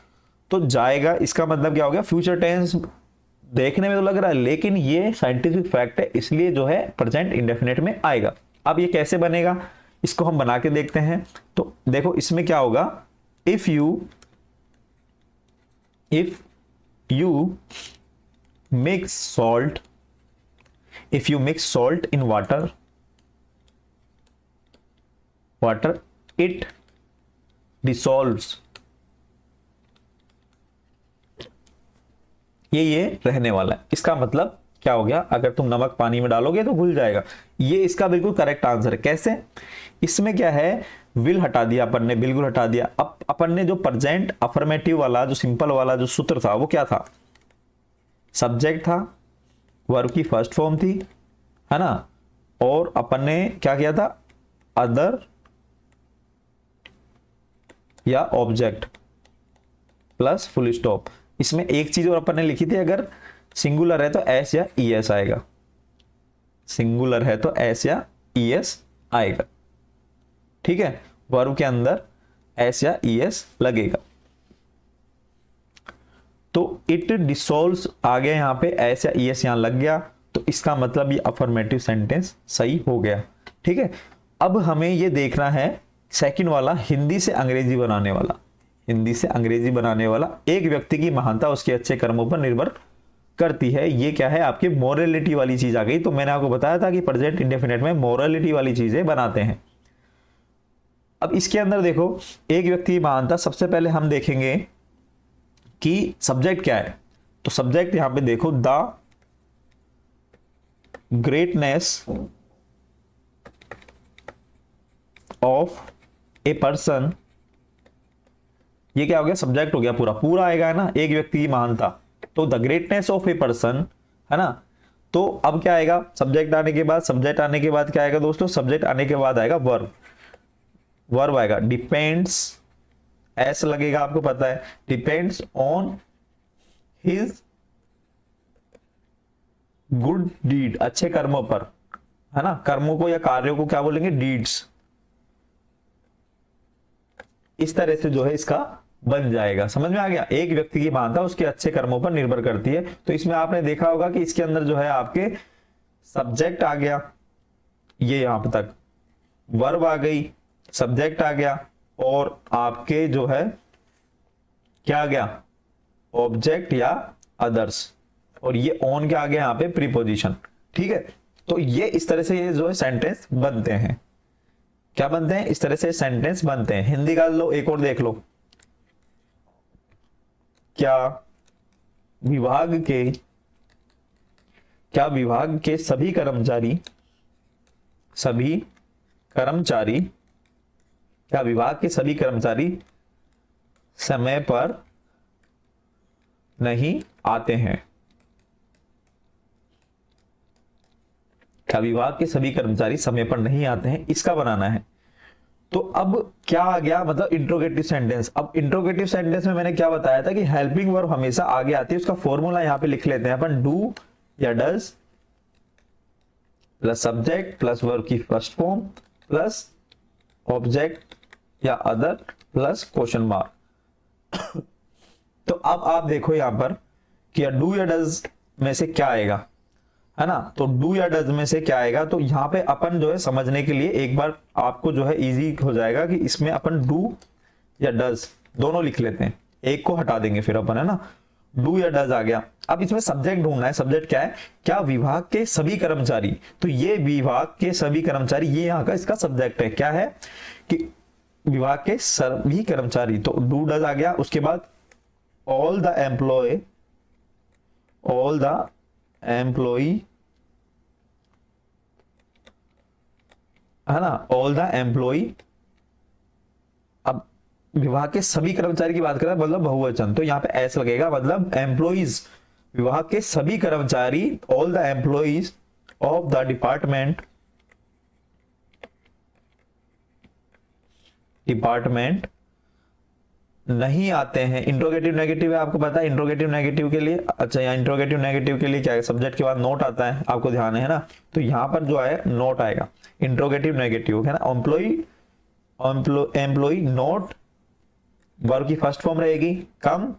तो जाएगा, इसका मतलब क्या हो गया, फ्यूचर टेंस देखने में तो लग रहा है, लेकिन ये साइंटिफिक फैक्ट है, इसलिए जो है प्रेजेंट इंडेफिनिट में आएगा। अब ये कैसे बनेगा, इसको हम बना के देखते हैं। तो देखो इसमें क्या होगा, if you mix salt, if you mix salt in water it dissolves. ये रहने वाला है। इसका मतलब क्या हो गया, अगर तुम नमक पानी में डालोगे तो घुल जाएगा। ये इसका बिल्कुल करेक्ट आंसर है। कैसे, इसमें क्या है, विल हटा दिया अपन ने, बिल्कुल हटा दिया। अब अपन ने जो प्रेजेंट अफर्मेटिव वाला, जो सिंपल वाला जो सूत्र था, वो क्या था, सब्जेक्ट था, वर्ब की फर्स्ट फॉर्म थी, है ना, और अपन ने क्या किया था, अदर या ऑब्जेक्ट प्लस फुल स्टॉप। इसमें एक चीज और अपन ने लिखी थी, अगर सिंगुलर है तो एस या ई एस आएगा, सिंगुलर है तो एस या ई एस आएगा, ठीक है। वर्ब के अंदर एस या ई एस लगेगा। तो इट डिसॉल्व्स आ गया, यहां पे एस या ई एस यहां लग गया, तो इसका मतलब ये अफर्मेटिव सेंटेंस सही हो गया, ठीक है। अब हमें ये देखना है सेकंड वाला, हिंदी से अंग्रेजी बनाने वाला। हिंदी से अंग्रेजी बनाने वाला, एक व्यक्ति की महानता उसके अच्छे कर्मों पर निर्भर करती है। ये क्या है, आपकी मोरलिटी वाली चीज आ गई। तो मैंने आपको बताया था कि प्रेजेंट इंडेफिनिट में मोरलिटी वाली चीजें बनाते हैं। अब इसके अंदर देखो, एक व्यक्ति की महानता, सबसे पहले हम देखेंगे कि सब्जेक्ट क्या है। तो सब्जेक्ट यहां पे देखो, the greatness of a person, ये क्या हो गया, सब्जेक्ट हो गया, पूरा पूरा आएगा, है ना। एक व्यक्ति की महानता, तो the greatness of a person, है ना। तो अब क्या आएगा, सब्जेक्ट आने के बाद, सब्जेक्ट आने के बाद क्या आएगा दोस्तों, सब्जेक्ट आने के बाद आएगा वर्ब, वर्ब आएगा डिपेंड्स, ऐसा लगेगा आपको पता है, depends on his good deed, अच्छे कर्मों पर, है ना। कर्मों को या कार्यों को क्या बोलेंगे, डीड्स। इस तरह से जो है इसका बन जाएगा, समझ में आ गया। एक व्यक्ति की महानता उसके अच्छे कर्मों पर निर्भर करती है। तो इसमें आपने देखा होगा कि इसके अंदर जो है आपके सब्जेक्ट आ गया, ये यहां तक वर्ब आ गई, सब्जेक्ट आ गया, और आपके जो है क्या आ गया, ऑब्जेक्ट या अदर्स, और ये ऑन क्या आ गया यहाँ पे, प्रीपोजिशन। ठीक है, तो ये इस तरह से ये जो है सेंटेंस बनते हैं। क्या बनते हैं, इस तरह से सेंटेंस बनते हैं। हिंदी का लो, एक और देख लो, क्या विभाग के सभी कर्मचारी क्या विभाग के सभी कर्मचारी समय पर नहीं आते हैं, क्या विभाग के सभी कर्मचारी समय पर नहीं आते हैं, इसका बनाना है। तो अब क्या आ गया, मतलब इंट्रोगेटिव सेंटेंस। अब इंट्रोगेटिव सेंटेंस में मैंने क्या बताया था कि हेल्पिंग वर्ब हमेशा आगे आती है, उसका फॉर्मूला यहां पे लिख लेते हैं अपन, डू या does plus subject plus verb की फर्स्ट फॉर्म प्लस ऑब्जेक्ट या अदर प्लस क्वेश्चन मार्क। तो अब आप देखो यहां पर कि डू या डज में से क्या आएगा, है ना। तो डू या डज में से क्या आएगा, तो यहां पे अपन जो है समझने के लिए एक बार आपको जो है इजी हो जाएगा कि इसमें अपन डू या डज दोनों लिख लेते हैं, एक को हटा देंगे फिर अपन, है ना। डू या डज आ गया। अब इसमें सब्जेक्ट ढूंढना है, सब्जेक्ट क्या है, क्या विभाग के सभी कर्मचारी, तो ये विभाग के सभी कर्मचारी, ये यहाँ का इसका सब्जेक्ट है, क्या है कि विभाग के सभी कर्मचारी, तो डू डज आ गया। उसके बाद ऑल द एम्प्लॉय है ना, ऑल द एम्प्लॉय। अब विभाग के सभी कर्मचारी की बात करें मतलब बहुवचन, तो यहां पे एस लगेगा, मतलब एम्प्लॉइज, विभाग के सभी कर्मचारी, all the employees of the department नहीं आते हैं। इंट्रोगेटिव नेगेटिव है, आपको पता है इंट्रोगेटिव नेगेटिव के लिए, अच्छा यहाँ इंट्रोगेटिव नेगेटिव के लिए क्या है, सब्जेक्ट के बाद नोट आता है, आपको ध्यान है ना। तो यहां पर जो है नोट आएगा, इंट्रोगेटिव नेगेटिव, है ना। एम्प्लॉय नोट, वर्ब की फर्स्ट फॉर्म रहेगी कम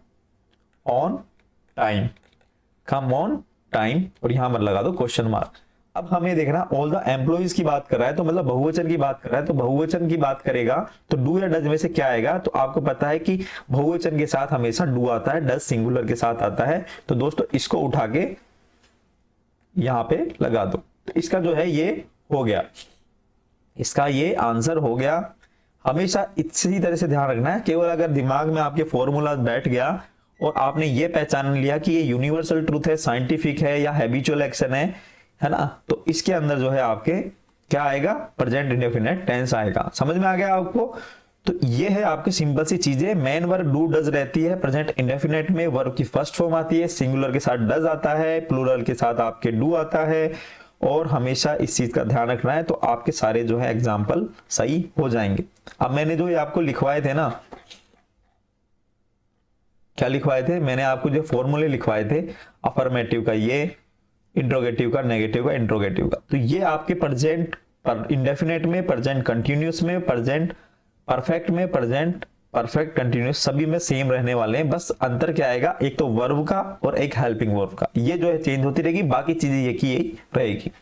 ऑन टाइम, और यहां पर लगा दो क्वेश्चन मार्क। अब हमें देखना ऑल द एम्प्लॉइज की बात कर रहा है, तो मतलब बहुवचन की बात कर रहा है, तो बहुवचन की बात करेगा तो डू या डज में से क्या आएगा, तो आपको पता है कि बहुवचन के साथ हमेशा डू आता है, डज सिंगुलर के साथ आता है। तो दोस्तों इसको उठा के यहां पे लगा दो, तो इसका जो है ये हो गया, इसका ये आंसर हो गया। हमेशा इसी तरह से ध्यान रखना है, केवल अगर दिमाग में आपके फॉर्मूला बैठ गया और आपने ये पहचान लिया कि ये यूनिवर्सल ट्रूथ है, साइंटिफिक है या हैबिचुअल एक्शन है ना, तो इसके अंदर जो है आपके क्या आएगा, प्रेजेंट इंडेफिनिट टेंस आएगा। समझ में आ गया आपको। तो ये है आपकी सिंपल सी चीजें। मेन वर्ब डू डज रहती है प्रेजेंट इंडेफिनिट में, वर्ब की फर्स्ट फॉर्म आती है, सिंगुलर के साथ डज आता है, प्लूरल के साथ आपके डू आता है, और हमेशा इस चीज का ध्यान रखना है, तो आपके सारे जो है एग्जाम्पल सही हो जाएंगे। अब मैंने जो ये आपको लिखवाए थे ना, क्या लिखवाए थे, मैंने आपको जो फॉर्मूले लिखवाए थे, अफर्मेटिव का ये, इंट्रोगेटिव का, नेगेटिव का, इंट्रोगेटिव का, तो ये आपके प्रेजेंट इंडेफिनेट में, प्रेजेंट कंटिन्यूस में, प्रेजेंट परफेक्ट में, प्रेजेंट परफेक्ट कंटिन्यूस, सभी में सेम रहने वाले हैं। बस अंतर क्या आएगा, एक तो वर्ब का और एक हेल्पिंग वर्ब का, ये जो है चेंज होती रहेगी, बाकी चीजें ये की यही रहेगी।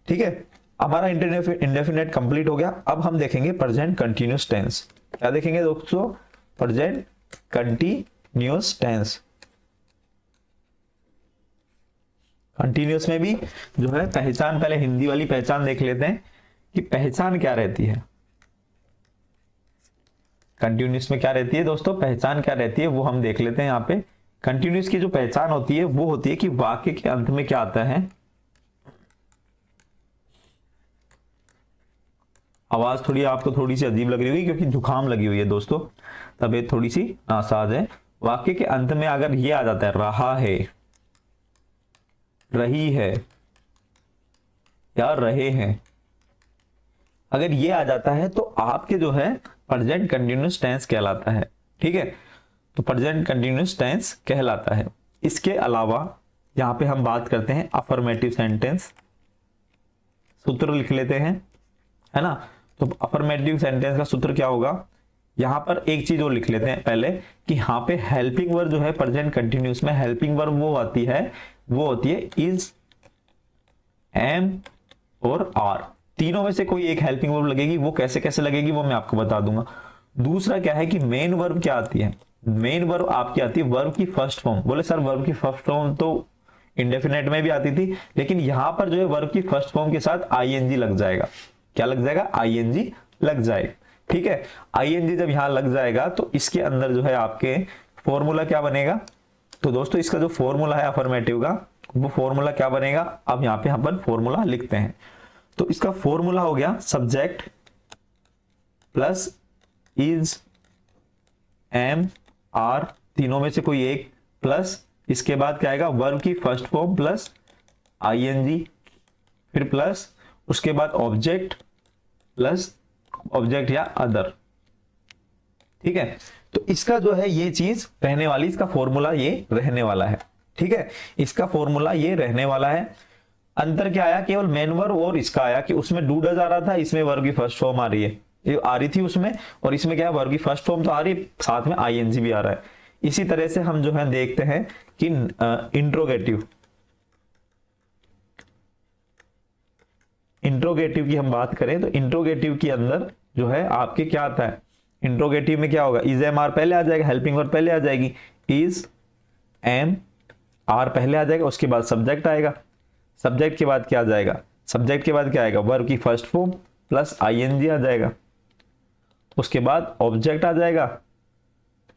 ठीक है, हमारा इंडेफिनेट कंप्लीट हो गया। अब हम देखेंगे प्रेजेंट कंटिन्यूस टेंस। क्या देखेंगे दोस्तों, प्रेजेंट कंटिन्यूस टेंस। कंटिन्यूस में भी जो है पहचान, पहले हिंदी वाली पहचान देख लेते हैं कि पहचान क्या रहती है। कंटिन्यूस में क्या रहती है दोस्तों, पहचान क्या रहती है वो हम देख लेते हैं। यहाँ पे कंटिन्यूस की जो पहचान होती है वो होती है कि वाक्य के अंत में क्या आता है, आवाज थोड़ी आपको थोड़ी सी अजीब लग रही होगी क्योंकि जुकाम लगी हुई है दोस्तों, तबीयत थोड़ी सी नासाज है। वाक्य के अंत में अगर ये आ जाता है, रहा है, रही है या रहे हैं, अगर ये आ जाता है तो आपके जो है प्रेजेंट कंटिन्यूअस टेंस कहलाता है। ठीक है, तो प्रेजेंट कंटिन्यूअस टेंस कहलाता है। इसके अलावा यहां पे हम बात करते हैं अफर्मेटिव सेंटेंस। सूत्र लिख लेते हैं, है ना। तो अफर्मेटिव सेंटेंस का सूत्र क्या होगा, यहां पर एक चीज और लिख लेते हैं पहले कि यहाँ पे हेल्पिंग वर्ब जो है प्रेजेंट कंटिन्यूअस में हेल्पिंग वर्ब वो आती है, वो होती है इज, एम और आर। तीनों में से कोई एक हेल्पिंग वर्ब लगेगी। वो कैसे कैसे लगेगी वो मैं आपको बता दूंगा। दूसरा क्या है कि मेन वर्ब क्या आती है, मेन वर्ब आपकी आती है वर्ब की फर्स्ट फॉर्म। बोले सर वर्ब की फर्स्ट फॉर्म तो इंडेफिनेट में भी आती थी, लेकिन यहां पर जो है वर्ब की फर्स्ट फॉर्म के साथ आईएनजी लग जाएगा। क्या लग जाएगा, आईएनजी लग जाएगा। ठीक है, आईएनजी जब यहां लग जाएगा तो इसके अंदर जो है आपके फॉर्मूला क्या बनेगा। तो दोस्तों इसका जो फॉर्मूला है अफर्मेटिव का, वो फॉर्मूला क्या बनेगा, अब यहाँ पे हम फॉर्मूला लिखते हैं। तो इसका फॉर्मूला हो गया subject plus is, am, are, तीनों में से कोई एक, प्लस इसके बाद क्या आएगा, वर्ब की फर्स्ट फॉर्म प्लस आईएनजी, फिर प्लस उसके बाद ऑब्जेक्ट प्लस ऑब्जेक्ट या अदर। ठीक है, तो इसका जो है ये चीज रहने वाली, इसका फॉर्मूला ये रहने वाला है। ठीक है, इसका फॉर्मूला ये रहने वाला है। अंतर क्या आया, केवल मेन वर्ब और इसका आया कि उसमें डू डज आ रहा था, इसमें वर्ब की फर्स्ट फॉर्म आ रही है, ये आ रही थी उसमें, और इसमें क्या है वर्ब की फर्स्ट फॉर्म तो आ रही है, साथ में आईएनजी भी आ रहा है। इसी तरह से हम जो है देखते हैं कि इंट्रोगेटिव, इंट्रोगेटिव की हम बात करें तो इंट्रोगेटिव के अंदर जो है आपके क्या आता है, इंट्रोगेटिव में क्या होगा, इज, एम, आर पहले आ जाएगा, हेल्पिंग वर्ब पहले आ जाएगी, इज, एम, आर पहले आ जाएगा, उसके बाद सब्जेक्ट आएगा, सब्जेक्ट के बाद क्या आ जाएगा, सब्जेक्ट के बाद क्या आएगा, वर्ब की फर्स्ट फॉर्म प्लस आईएनजी आ जाएगा, उसके बाद ऑब्जेक्ट आ जाएगा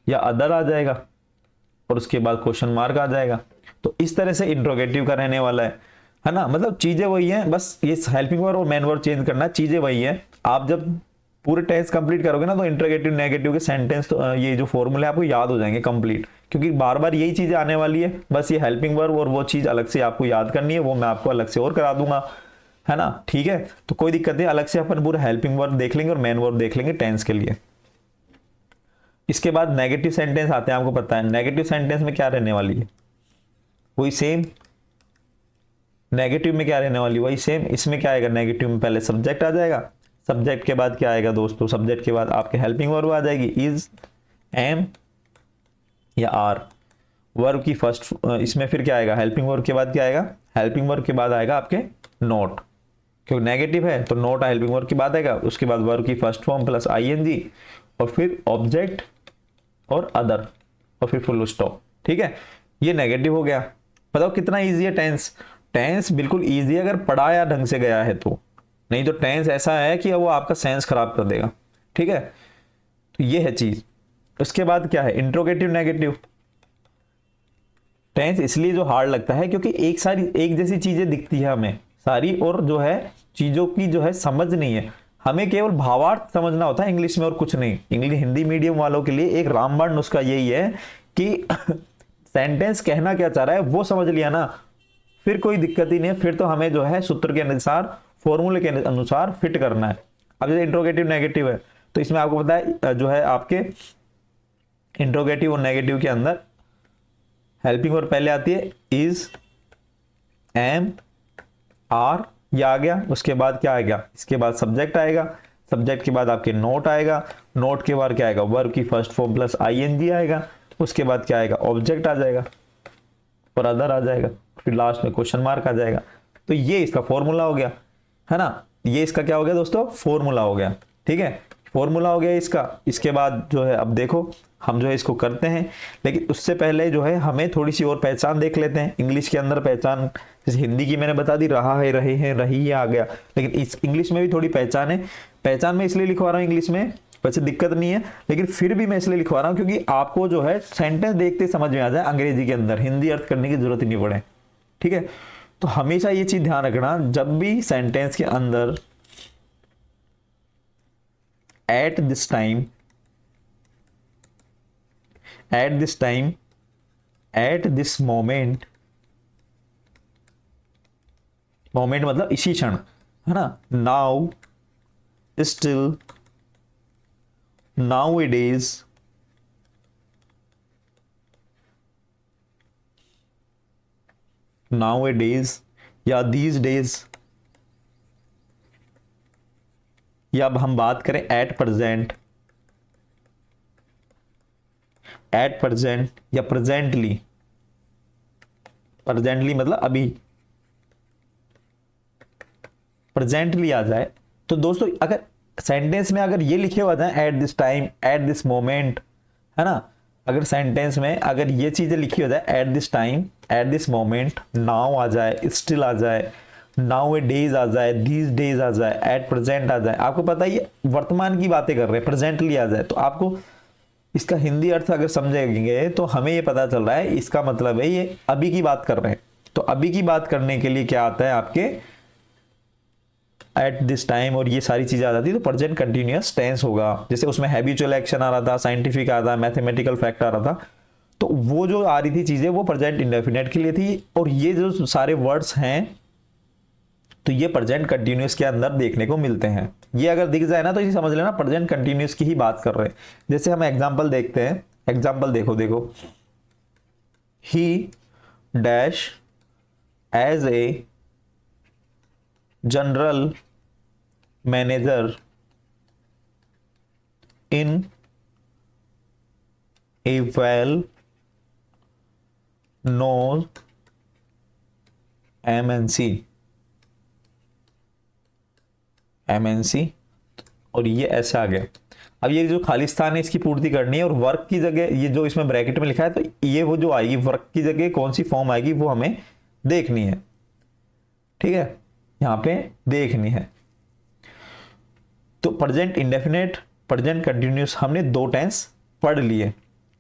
या अदर आ जाएगा, और उसके बाद क्वेश्चन मार्क आ जाएगा। तो इस तरह से इंट्रोगेटिव का रहने वाला है ना। मतलब चीजें वही हैं, बस ये हेल्पिंग वर्ब और मेन वर्ब चेंज करना, चीजें वही हैं। आप जब पूरे टेंस कंप्लीट करोगे ना तो इंट्रोगेटिव नेगेटिव के सेंटेंस तो ये जो फॉर्मूले आपको याद हो जाएंगे कंप्लीट, क्योंकि बार बार यही चीजें आने वाली है। बस ये हेल्पिंग वर्ब और वो चीज अलग से आपको याद करनी है, वो मैं आपको अलग से और करा दूंगा, है ना। ठीक है, तो कोई दिक्कत नहीं, अलग से अपन पूरा हेल्पिंग वर्ब देख लेंगे और मेन वर्ब देख लेंगे टेंस के लिए। इसके बाद नेगेटिव सेंटेंस आते हैं। आपको पता है नेगेटिव सेंटेंस में क्या रहने वाली है, वही सेम। नेगेटिव में क्या रहने वाली, वही सेम। इसमें क्या आएगा, नेगेटिव में पहले सब्जेक्ट आ जाएगा, सब्जेक्ट के बाद क्या आएगा दोस्तों, सब्जेक्ट के बाद आपके हेल्पिंग वर्ब आ जाएगी, इज, एम या आर। वर्ब की फर्स्ट, इसमें फिर क्या आएगा, हेल्पिंग वर्ब के बाद क्या आएगा, हेल्पिंग वर्ब के बाद आएगा आपके नोट, क्योंकि नेगेटिव है तो नोट हेल्पिंग वर्ब के बाद आएगा, उसके बाद वर्ब की फर्स्ट फॉर्म प्लस आईएनजी, और फिर ऑब्जेक्ट और अदर, और फिर फुल स्टॉप। ठीक है, ये नेगेटिव हो गया। बताओ कितना इजी है टेंस। टेंस बिल्कुल इजी है अगर पढ़ाया ढंग से गया है तो, नहीं तो टेंस ऐसा है कि वो आपका सेंस खराब कर देगा। ठीक है, तो ये है चीज। उसके बाद क्या है, इंट्रोगेटिव नेगेटिव। टेंस इसलिए जो हार्ड लगता है क्योंकि एक सारी एक जैसी चीजें दिखती है हमें सारी, और जो है चीजों की जो है समझ नहीं है, हमें केवल भावार्थ समझना होता है इंग्लिश में और कुछ नहीं। इंग्लिश हिंदी मीडियम वालों के लिए एक रामबाण नुस्खा यही है कि सेंटेंस कहना क्या चाह रहा है वो समझ लिया ना, फिर कोई दिक्कत ही नहीं है। फिर तो हमें जो है सूत्र के अनुसार, फॉर्मूले के अनुसार फिट करना है। अब जैसे इंट्रोगेटिव नेगेटिव है तो इसमें आपको पता है जो है आपके इंट्रोगेटिव और नेगेटिव के अंदर हेल्पिंग वर्ब पहले आती है, इज, एम, आर, ये आ गया। उसके बाद क्या आएगा, इसके बाद सब्जेक्ट आएगा, सब्जेक्ट के बाद आपके नोट आएगा, नोट के बाद क्या आएगा, वर्ब की फर्स्ट फॉर्म प्लस आईएनजी आएगा, उसके बाद क्या आएगा, ऑब्जेक्ट आ जाएगा और अदर आ जाएगा, फिर लास्ट में क्वेश्चन मार्क आ जाएगा। तो ये इसका फॉर्मूला हो गया, है ना। ये इसका क्या हो गया दोस्तों, फॉर्मूला हो गया। ठीक है, फॉर्मूला हो गया इसका। इसके बाद जो है अब देखो हम जो है इसको करते हैं, लेकिन उससे पहले जो है हमें थोड़ी सी और पहचान देख लेते हैं इंग्लिश के अंदर। पहचान जैसे हिंदी की मैंने बता दी, रहा है, रहे हैं, रही है आ गया, लेकिन इस इंग्लिश में भी थोड़ी पहचान है। पहचान में इसलिए लिखवा रहा हूँ इंग्लिश में, वैसे दिक्कत नहीं है, लेकिन फिर भी मैं इसलिए लिखवा रहा हूँ क्योंकि आपको जो है सेंटेंस देखते समझ में आ जाए अंग्रेजी के अंदर, हिंदी अर्थ करने की जरूरत ही नहीं पड़े। ठीक है, तो हमेशा ये चीज ध्यान रखना, जब भी सेंटेंस के अंदर eight this time, at this time, at this moment, moment मतलब इसी क्षण, है ना, now, still, now it is, now it is, या दीज डेज, या अब हम बात करें एट प्रेजेंट, एट प्रेजेंट या प्रेजेंटली, प्रेजेंटली मतलब अभी, प्रेजेंटली आ जाए तो दोस्तों अगर सेंटेंस में अगर ये लिखे हुआ था eight this time, at this moment, है ना, अगर सेंटेंस में अगर ये चीजें लिखी हो जाए at this time, at this moment, now आ जाए, स्टिल आ जाए, नाउ ए डेज आ जाए, दीज डेज आ जाए, एट प्रेजेंट आ जाए, आपको पता ही वर्तमान की बातें कर रहे हैं, प्रेजेंटली आ जाए, तो आपको इसका हिंदी अर्थ अगर समझेंगे तो हमें ये पता चल रहा है इसका मतलब है ये अभी की बात कर रहे हैं। तो अभी की बात करने के लिए क्या आता है आपके एट दिस टाइम और ये सारी चीजें आ जाती है तो प्रेजेंट कंटिन्यूअस टेंस होगा। जैसे उसमें हैबिचुअल एक्शन आ रहा था, साइंटिफिक आ रहा था, मैथमेटिकल फैक्ट आ रहा था, तो वो जो आ रही थी चीजें वो प्रेजेंट इंडेफिनेट के लिए थी, और ये जो सारे वर्ड्स हैं तो ये प्रेजेंट कंटिन्यूअस के अंदर देखने को मिलते हैं। ये अगर दिख जाए ना तो ये समझ लेना प्रेजेंट कंटिन्यूअस की ही बात कर रहे हैं। जैसे हम एग्जांपल देखते हैं, एग्जांपल देखो, देखो he dash as a general manager in a well known MNC, MNC, और ये ऐसे आ गया। अब ये जो खालिस्तान है इसकी पूर्ति करनी है, और वर्क की जगह ये जो इसमें ब्रैकेट में लिखा है तो ये वो जो आएगी वर्क की जगह कौन सी फॉर्म आएगी वो हमें देखनी है, ठीक है, यहां पे देखनी है। तो प्रेजेंट इंडेफिनेट, प्रेजेंट कंटिन्यूअस हमने दो टेंस पढ़ लिए,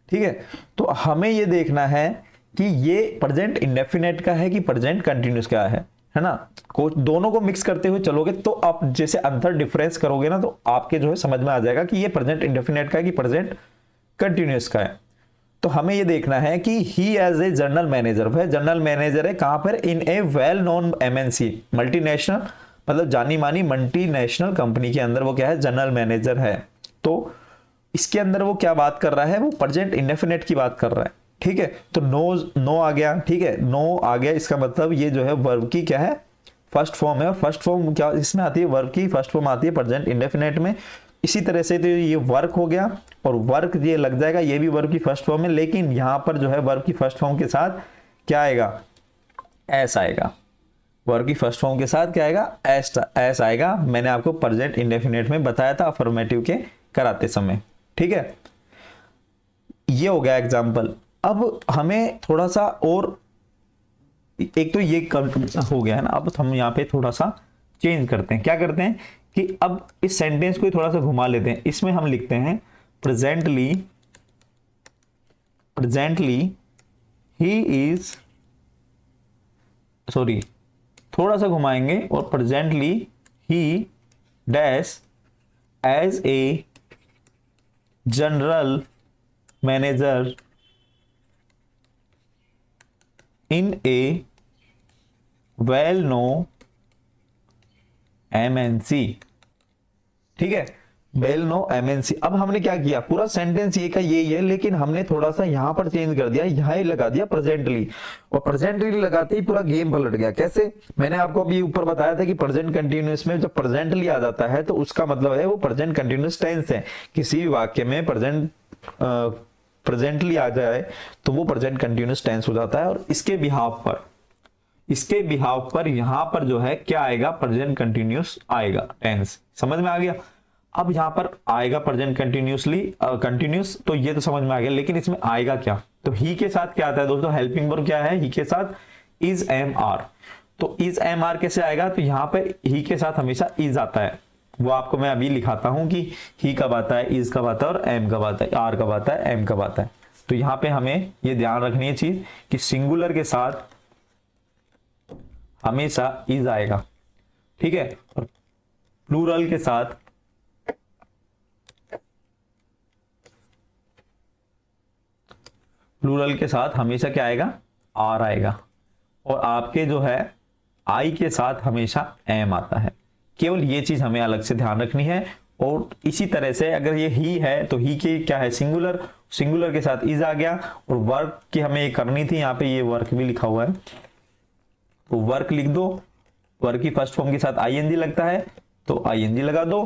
ठीक है। तो हमें ये देखना है कि ये प्रेजेंट इंडेफिनेट का है कि प्रेजेंट कंटिन्यूअस का है ना। दोनों को मिक्स करते हुए चलोगे तो आप जैसे अंतर डिफरेंस करोगे ना तो आपके जो है समझ में आ जाएगा कि ये प्रेजेंट इंडेफिनेट का है कि प्रेजेंट कंटिन्यूअस का है। तो हमें ये देखना है कि ही एज ए जनरल मैनेजर, वह जनरल मैनेजर है कहां पर, इन a well known MNC, multinational मतलब जानी मानी मल्टीनेशनल कंपनी के अंदर वो क्या है, जनरल मैनेजर है। तो इसके अंदर वो क्या बात कर रहा है, वो प्रेजेंट इंडेफिनेट की बात कर रहा है, ठीक है। तो नो आ गया, ठीक है, नो आ गया, इसका मतलब ये जो है वर्ब की क्या है, फर्स्ट फॉर्म है, और फर्स्ट फॉर्म क्या इसमें आती है, वर्ब की फर्स्ट फॉर्म आती है प्रेजेंट इंडेफिनेट में। इसी तरह से तो ये वर्क हो गया, और वर्क ये लग जाएगा, ये भी वर्ब की फर्स्ट फॉर्म है, लेकिन यहां पर जो है वर्ब की फर्स्ट फॉर्म के साथ क्या आएगा, एस आएगा, वर्ब की फर्स्ट फॉर्म के साथ क्या आएगा, एस आएगा। मैंने आपको प्रेजेंट इंडेफिनेट में बताया था अफर्मेटिव के कराते समय, ठीक है। ये हो गया एग्जाम्पल। अब हमें थोड़ा सा और, एक तो ये हो गया है ना, अब हम यहाँ पे थोड़ा सा चेंज करते हैं, क्या करते हैं कि अब इस सेंटेंस को थोड़ा सा घुमा लेते हैं। इसमें हम लिखते हैं presently, presently he is, sorry थोड़ा सा घुमाएंगे, और presently he dash as a general manager in a well know MNC, ठीक है, वेल नो एमएनसी। अब हमने क्या किया, पूरा सेंटेंस ये का यही है, लेकिन हमने थोड़ा सा यहां पर चेंज कर दिया, यहां ही लगा दिया प्रेजेंटली, और प्रेजेंटली लगाते ही पूरा गेम पलट गया। कैसे, मैंने आपको अभी ऊपर बताया था कि प्रेजेंट कंटिन्यूअस में जब प्रेजेंटली आ जाता है तो उसका मतलब है वो प्रेजेंट कंटिन्यूअस टेंस है। किसी भी वाक्य में प्रेजेंटली आ जाए तो वो प्रेजेंट कंटिन्यूअस टेंस हो जाता है, और इसके बिहाव पर यहां पर जो है क्या आएगा, प्रेजेंट कंटिन्यूअस आएगा टेंस। समझ में आ गया। अब यहां पर आएगा प्रेजेंट कंटिन्यूअसली कंटिन्यूअस, तो ये तो समझ में आ गया, लेकिन इसमें आएगा क्या, तो ही के साथ क्या आता है दोस्तों, हेल्पिंग वर्ब क्या है, ही के साथ इज एम आर। तो इज एम आर कैसे आएगा, तो यहां पर ही के साथ हमेशा इज आता है, वो आपको मैं अभी लिखाता हूं कि ही कब आता है, इज कब आता है, और एम कब आता है, आर कब आता है, एम कब आता है। तो यहां पे हमें ये ध्यान रखनी है चीज कि सिंगुलर के साथ हमेशा इज आएगा, ठीक है, और प्लूरल के साथ प्लूरल के साथ हमेशा क्या आएगा, आर आएगा, और आपके जो है आई के साथ हमेशा एम आता है। केवल ये चीज हमें अलग से ध्यान रखनी है। और इसी तरह से अगर ये ही है तो ही के क्या है, सिंगुलर, सिंगुलर के साथ इज आ गया। और वर्क की हमें ये करनी थी, यहाँ पे ये वर्क भी लिखा हुआ है, तो वर्क लिख दो। वर्क की फर्स्ट फॉर्म के साथ आईएनजी लगता है तो आईएनजी लगा दो।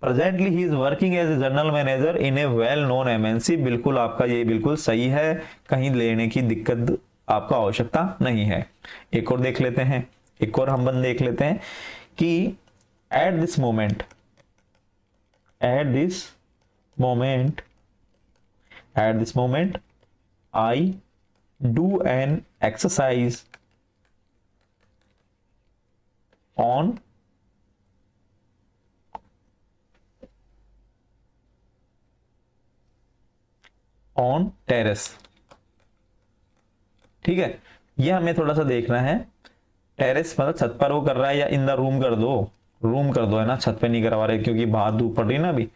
Presently he is working as a general manager in a well known MNC. बिल्कुल आपका ये बिल्कुल सही है, कहीं लेने की दिक्कत आपको आवश्यकता नहीं है। एक और देख लेते हैं, एक और हम बंद देख लेते हैं कि eight this moment, at this moment I do an exercise on terrace। ठीक है, ये हमें थोड़ा सा देखना है। टेरेस मतलब छत पर वो कर रहा है, या इन द रूम कर दो, रूम कर दो, है ना, छत पे नहीं करवा रहे क्योंकि बाहर धूप पड़ रही है ना अभी,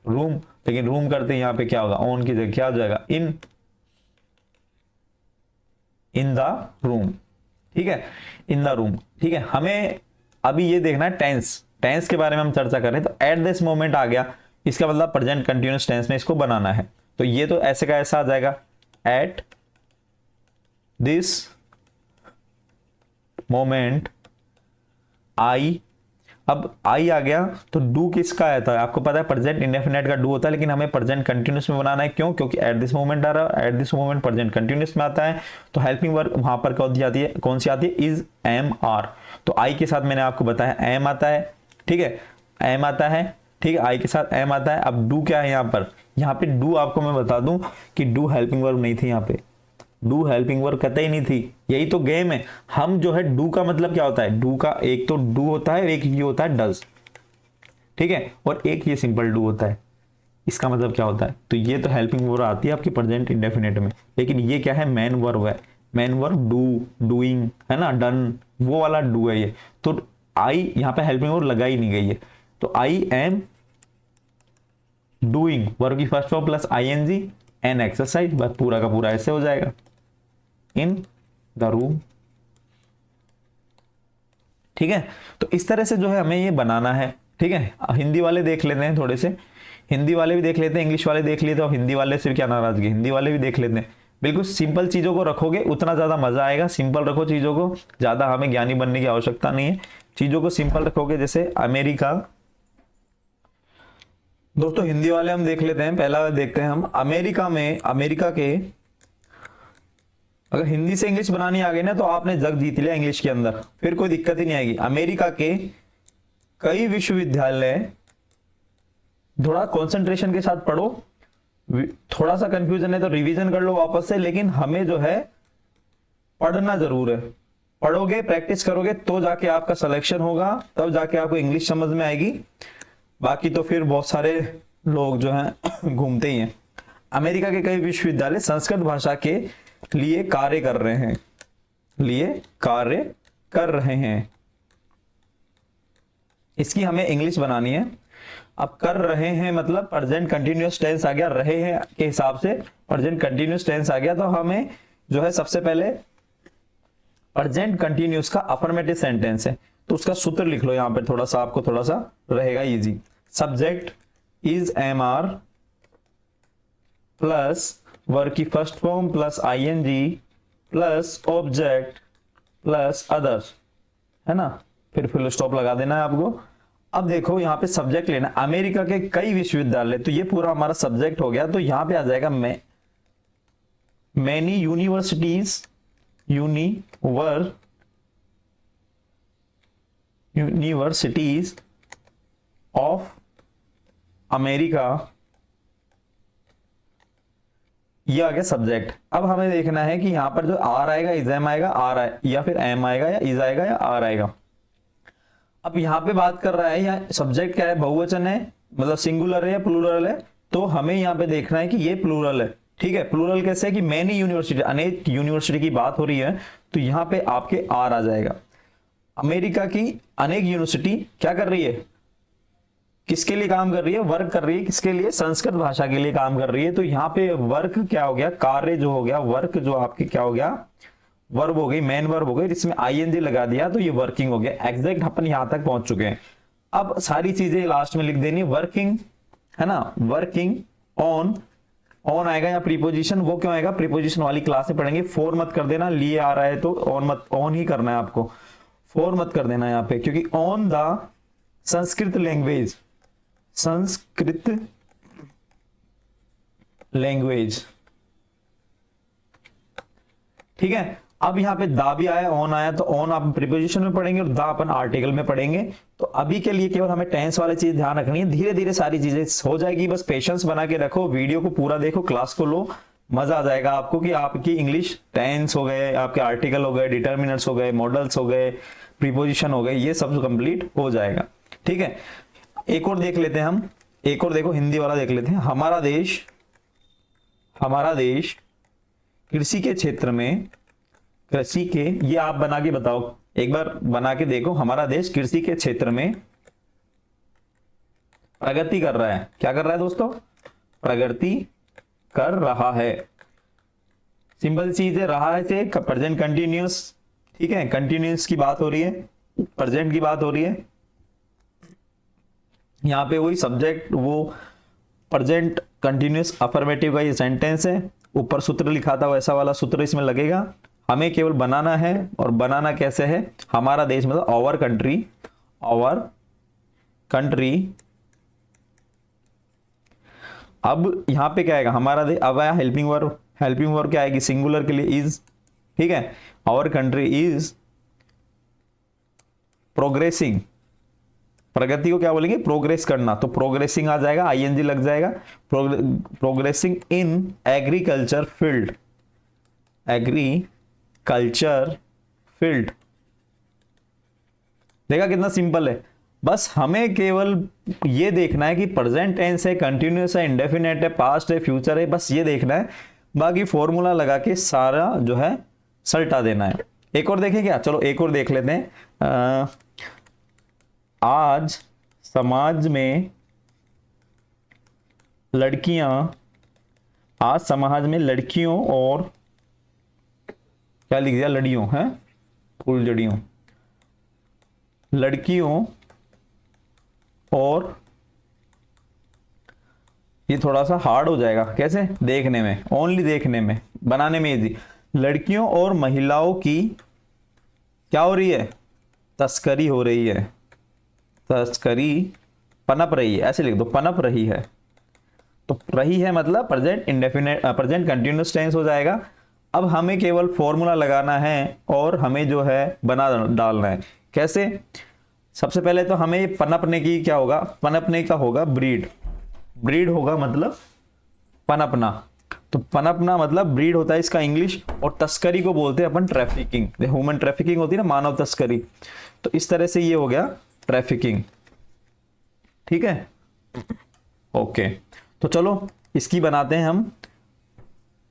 रूम। लेकिन रूम करते हैं यहाँ पे क्या होगा, ऑन की जगह क्या हो जाएगा, इन द रूम। ठीक है, इन द रूम। ठीक है, हमें अभी ये देखना है टेंस, टेंस के बारे में हम चर्चा कर रहे हैं। तो एट दिस मोमेंट आ गया, इसका मतलब प्रेजेंट कंटिन्यूअस टेंस में इसको बनाना है। तो ये तो ऐसे का ऐसा आ जाएगा, एट दिस मोमेंट आई। अब आई आ गया तो डू किसका आता है, आपको पता है प्रेजेंट इंडेफिनिट का डू होता है, लेकिन हमें प्रेजेंट कंटिन्यूअस में बनाना है। क्यों? क्योंकि एट दिस मोमेंट आ रहा है, eight this moment present continuous में आता है। तो हेल्पिंग वर्ब वहां पर कौन सी आती है, कौन सी आती है, इज, एम, आर। तो आई के साथ मैंने आपको बताया एम आता है। ठीक है, एम आता है। ठीक है, आई के साथ एम आता है। अब डू क्या है यहाँ पे डू आपको मैं बता दूं कि डू हेल्पिंग वर्ब नहीं थी यहाँ पे, डू हेल्पिंग वर्ब कतई नहीं थी। यही तो गेम है। हम जो है डू का मतलब क्या होता है, डू का एक तो डू होता है, एक ये होता है डज। ठीक है, और एक ये सिंपल डू होता है। इसका मतलब क्या होता है, तो ये तो हेल्पिंग वर्ब आती है आपकी प्रेजेंट इंडेफिनिट में, लेकिन ये क्या है, मेन वर्ब है। मेन वर्ब डू, डूइंग, है ना, डन, वो वाला डू है ये। तो आई यहाँ पे हेल्पिंग वर्ब लगाई नहीं गई है। तो आई एम डूइंग, वर्ब की first form plus ING, an exercise, बस पूरा का पूरा ऐसे हो जाएगा, इन द रूम। ठीक है, तो इस तरह से जो है हमें ये बनाना है। ठीक है, हिंदी वाले देख लेते हैं, थोड़े से हिंदी वाले भी देख लेते हैं, इंग्लिश वाले देख लेते हैं, और हिंदी वाले से क्या नाराजगी, हिंदी वाले भी देख लेते हैं। बिल्कुल सिंपल चीजों को रखोगे उतना ज्यादा मजा आएगा। सिंपल रखो चीजों को, ज्यादा हमें ज्ञानी बनने की आवश्यकता नहीं है। चीजों को सिंपल रखोगे, जैसे अमेरिका। दोस्तों हिंदी वाले हम देख लेते हैं, पहला देखते हैं हम अमेरिका में। अमेरिका के, अगर हिंदी से इंग्लिश बनानी आ गई ना तो आपने जग जीत लिया इंग्लिश के अंदर, फिर कोई दिक्कत ही नहीं आएगी। अमेरिका के कई विश्वविद्यालय, थोड़ा कंसंट्रेशन के साथ पढ़ो, थोड़ा सा कंफ्यूजन है तो रिवीजन कर लो वापस से, लेकिन हमें जो है पढ़ना जरूर है। पढ़ोगे, प्रैक्टिस करोगे तो जाके आपका सिलेक्शन होगा, तब जाके आपको इंग्लिश समझ में आएगी। बाकी तो फिर बहुत सारे लोग जो हैं घूमते ही हैं। अमेरिका के कई विश्वविद्यालय संस्कृत भाषा के लिए कार्य कर रहे हैं, लिए कार्य कर रहे हैं। इसकी हमें इंग्लिश बनानी है। अब कर रहे हैं मतलब प्रेजेंट कंटिन्यूअस टेंस आ गया, रहे हैं के हिसाब से प्रेजेंट कंटिन्यूअस टेंस आ गया। तो हमें जो है सबसे पहले प्रेजेंट कंटिन्यूअस का अफर्मेटिव सेंटेंस है, तो उसका सूत्र लिख लो यहां पर, थोड़ा सा आपको थोड़ा सा रहेगा easy. Subject is am are plus verb की first form plus ING plus object plus others, है ना, फिर फुल स्टॉप लगा देना है आपको। अब देखो यहाँ पे सब्जेक्ट लेना, अमेरिका के कई विश्वविद्यालय, तो ये पूरा हमारा सब्जेक्ट हो गया। तो यहां पे आ जाएगा many universities, universities of America, ये आ गया सब्जेक्ट। अब हमें देखना है कि यहां पर जो आर आएगा, इज एम आएगा, आर या फिर एम आएगा, या इज आएगा, या आर आएगा। अब यहां पे बात कर रहा है, या सब्जेक्ट क्या है, बहुवचन है, मतलब सिंगुलर है या प्लूरल है। तो हमें यहां पे देखना है कि ये प्लूरल है। ठीक है, प्लूरल कैसे है कि मैनी यूनिवर्सिटी, अनेक यूनिवर्सिटी की बात हो रही है, तो यहां पे आपके आर आ जाएगा। अमेरिका की अनेक यूनिवर्सिटी क्या कर रही है, किसके लिए काम कर रही है, वर्क कर रही है किसके लिए, संस्कृत भाषा के लिए काम कर रही है। तो यहाँ पे वर्क क्या हो गया, कार्य जो हो गया, वर्क जो आपकी क्या हो गया, वर्ब हो गई, मेन वर्ब हो गई, जिसमें आईएनजी लगा दिया तो ये वर्किंग हो गया। एग्जैक्ट अपन यहां तक पहुंच चुके हैं। अब सारी चीजें लास्ट में लिख देनी, वर्किंग है ना, वर्किंग ऑन, ऑन आएगा या प्रीपोजिशन, वो क्यों आएगा, प्रीपोजिशन वाली क्लास में पढ़ेंगे। फोर मत कर देना, लिए आ रहा है तो ऑन मत, ऑन ही करना है आपको, फोर मत कर देना यहाँ पे, क्योंकि on the Sanskrit language, Sanskrit language, ठीक है। अब यहाँ पे दा भी आया, ऑन आया, तो ऑन आप प्रीपोजिशन में पढ़ेंगे और दा अपन आर्टिकल में पढ़ेंगे। तो अभी के लिए केवल हमें टेंस वाली चीज ध्यान रखनी है, धीरे धीरे सारी चीजें हो जाएगी। बस पेशेंस बना के रखो, वीडियो को पूरा देखो, क्लास को लो, मजा आ जाएगा आपको कि आपकी इंग्लिश टेंस हो गए, आपके आर्टिकल हो गए, डिटर्मिनर्स हो गए, मॉडल्स हो गए, प्रीपोजिशन हो गए, ये सब कंप्लीट हो जाएगा। ठीक है, एक और देख लेते हैं हम, एक और देखो हिंदी वाला देख लेते हैं। हमारा देश कृषि के क्षेत्र में, कृषि के, ये आप बना के बताओ, एक बार बना के देखो। हमारा देश कृषि के क्षेत्र में प्रगति कर रहा है। क्या कर रहा है दोस्तों, प्रगति कर रहा है। सिंपल चीज है, रहा है से प्रेजेंट कंटिन्यूअस, ठीक है, कंटिन्यूअस की बात हो रही है, प्रेजेंट की बात हो रही है। यहाँ पे वही सब्जेक्ट, वो प्रेजेंट कंटिन्यूअस अफर्मेटिव का ये सेंटेंस है, ऊपर सूत्र लिखा था वैसा वाला सूत्र इसमें लगेगा। हमें केवल बनाना है, और बनाना कैसे है, हमारा देश मतलब आवर कंट्री, आवर कंट्री। अब यहां पे क्या आएगा, हमारा देश, अब आया हेल्पिंग वर्ब, हेल्पिंग वर्ब क्या आएगी, सिंगुलर के लिए इज, ठीक है। आवर कंट्री इज प्रोग्रेसिंग, प्रगति को क्या बोलेंगे, प्रोग्रेस करना, तो प्रोग्रेसिंग आ जाएगा, आईएनजी लग जाएगा। Progressing in agriculture field, agriculture field. देखा कितना सिंपल है। बस हमें केवल ये देखना है कि प्रेजेंट टेंस है, कंटिन्यूअस है, इंडेफिनेट है, पास्ट है, फ्यूचर है, बस ये देखना है। बाकी फॉर्मूला लगा के सारा जो है सल्टा देना है। एक और देखें क्या, चलो एक और देख लेते हैं। आज समाज में लड़कियां, आज समाज में लड़कियों और, क्या लिख दिया, लड़ियों है, फूल जड़ियों, लड़कियों और, ये थोड़ा सा हार्ड हो जाएगा, कैसे, देखने में, ओनली देखने में, बनाने में इजी। लड़कियों और महिलाओं की क्या हो रही है, तस्करी हो रही है, तस्करी, पनप रही है, ऐसे लिख दो, पनप रही है। तो रही है मतलब present indefinite, present continuous tense हो जाएगा। अब हमें केवल फॉर्मूला लगाना है और हमें जो है बना डालना है। कैसे, सबसे पहले तो हमें पनपने की क्या होगा, पनपने का होगा ब्रीड, ब्रीड होगा मतलब पनपना, तो पनपना मतलब ब्रीड होता है इसका इंग्लिश। और तस्करी को बोलते हैं अपन ट्रैफिकिंग, ह्यूमन ट्रैफिकिंग होती है ना, मानव तस्करी, तो इस तरह से ये हो गया ट्रैफिकिंग, ठीक है। ओके, तो चलो इसकी बनाते हैं हम।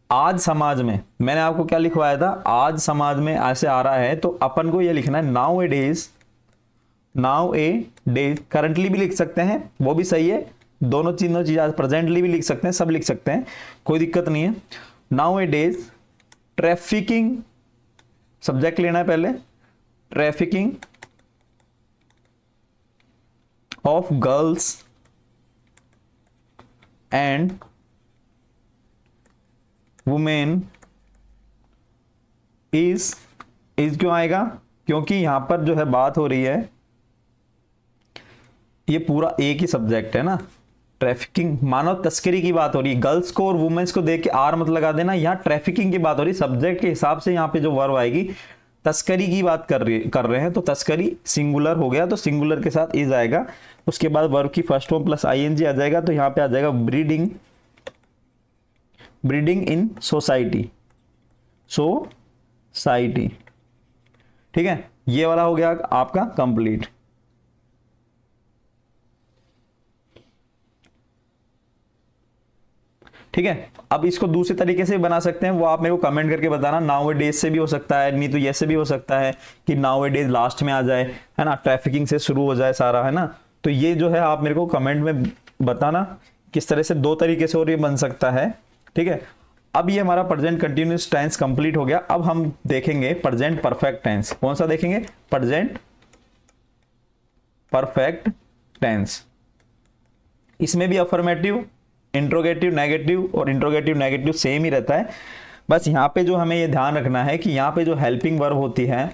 आज समाज में, मैंने आपको क्या लिखवाया था, आज समाज में ऐसे आ रहा है, तो अपन को ये लिखना है नाउ ए डेज, नाउ ए डेज, करंटली भी लिख सकते हैं, वो भी सही है, दोनों चीज आज प्रेजेंटली भी लिख सकते हैं, सब लिख सकते हैं, कोई दिक्कत नहीं है। नाउ ए डेज ट्रैफिकिंग, सब्जेक्ट लेना है पहले, trafficking of girls and women is क्यों आएगा, क्योंकि यहां पर जो है बात हो रही है, ये पूरा एक ही सब्जेक्ट है ना, ट्रैफिकिंग, मानव तस्करी की बात हो रही है। गर्ल्स को और वुमेन्स को देख के आर मत लगा देना, यहां ट्रैफिकिंग की बात हो रही है, सब्जेक्ट के हिसाब से यहां पे जो वर्ब आएगी, तस्करी की बात कर रहे हैं, तो तस्करी सिंगुलर हो गया, तो सिंगुलर के साथ इज आएगा, उसके बाद वर्ब की फर्स्ट फॉर्म प्लस आईएनजी आ जाएगा, तो यहां पे आ जाएगा breeding, breeding in society, society, ठीक है। ये वाला हो गया आपका कंप्लीट। ठीक है, अब इसको दूसरे तरीके से बना सकते हैं, वो आप मेरे को कमेंट करके बताना। नाउ ए डेज से भी हो सकता है, नहीं तो ये से भी हो सकता है कि नाउ ए डेज लास्ट में आ जाए, है ना, ट्रैफिकिंग से शुरू हो जाए सारा, है ना, तो ये जो है आप मेरे को कमेंट में बताना किस तरह से, दो तरीके से और ये बन सकता है, ठीक है। अब ये हमारा प्रेजेंट कंटिन्यूअस टेंस कंप्लीट हो गया। अब हम देखेंगे प्रेजेंट परफेक्ट टेंस। कौन सा देखेंगे? Present perfect tense. इसमें भी अफर्मेटिव, इंट्रोगेटिव, नेगेटिव और इंट्रोगेटिव नेगेटिव सेम ही रहता है। बस यहाँ पे जो हमें ये ध्यान रखना है कि यहाँ पे जो हेल्पिंग वर्ब होती है,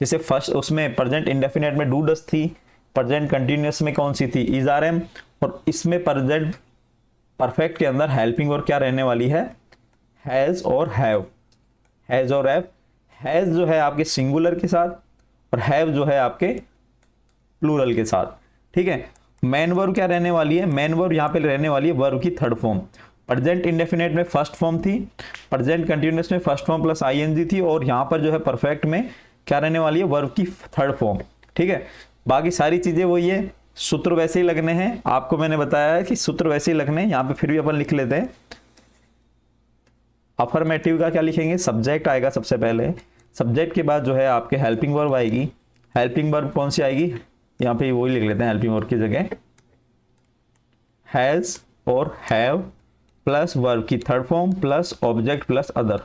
जैसे फर्स्ट उसमें प्रेजेंट इंडेफिनिट में डू डस थी, प्रेजेंट कंटिन्यूअस में कौन सी थी? इज आर एम, और इसमें प्रेजेंट परफेक्ट के अंदर हेल्पिंग वर्ब क्या रहने वाली है? हैज और हैव। हैज और हैव। हैज जो है आपके सिंगुलर के साथ और हैव जो है आपके प्लूरल के साथ, ठीक है। मेन वर्ब क्या रहने वाली है? मेन वर्ब यहाँ पे रहने वाली है वर्ब की थर्ड फॉर्म। प्रेजेंट इंडेफिनिट में फर्स्ट फॉर्म थी, प्रेजेंट कंटिन्यूअस में फर्स्ट फॉर्म प्लस आईएनजी थी, और यहाँ पर जो है परफेक्ट में क्या रहने वाली है? वर्ब की थर्ड फॉर्म, ठीक है। बाकी सारी चीजें वही है, सूत्र वैसे ही लगने हैं। आपको मैंने बताया है कि सूत्र वैसे ही लगने हैं, यहाँ पे फिर भी अपन लिख लेते हैं। अफर्मेटिव का क्या लिखेंगे? सब्जेक्ट आएगा सबसे पहले, सब्जेक्ट के बाद जो है आपके हेल्पिंग वर्ब आएगी। हेल्पिंग वर्ब कौन सी आएगी? यहाँ पे वही लिख लेते हैं, हेल्पिंग वर्ब की जगह हैज और हैव प्लस वर्ब की third form plus object plus other,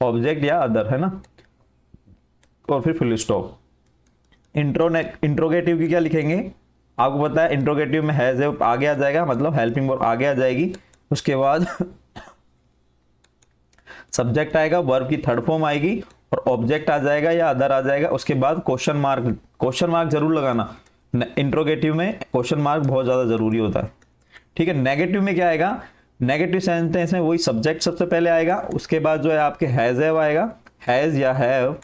object या अदर, है ना, और फिर फुल स्टॉप। इंट्रोगेटिव की क्या लिखेंगे? आपको पता है इंट्रोगेटिव में हैज है आगे आ जाएगा, मतलब हेल्पिंग वर्ब आगे आ जाएगी, उसके बाद सब्जेक्ट आएगा, वर्ब की थर्ड फॉर्म आएगी और ऑब्जेक्ट आ जाएगा या अदर आ जाएगा, उसके बाद क्वेश्चन मार्क। क्वेश्चन मार्क जरूर लगाना, इंट्रोगेटिव में क्वेश्चन मार्क बहुत ज्यादा जरूरी होता है, ठीक है। नेगेटिव में क्या आएगा? नेगेटिव सेंटेंस में वही सब्जेक्ट सबसे पहले आएगा, उसके बाद जो है आपके हैज हैव आएगा, हैज या हैव,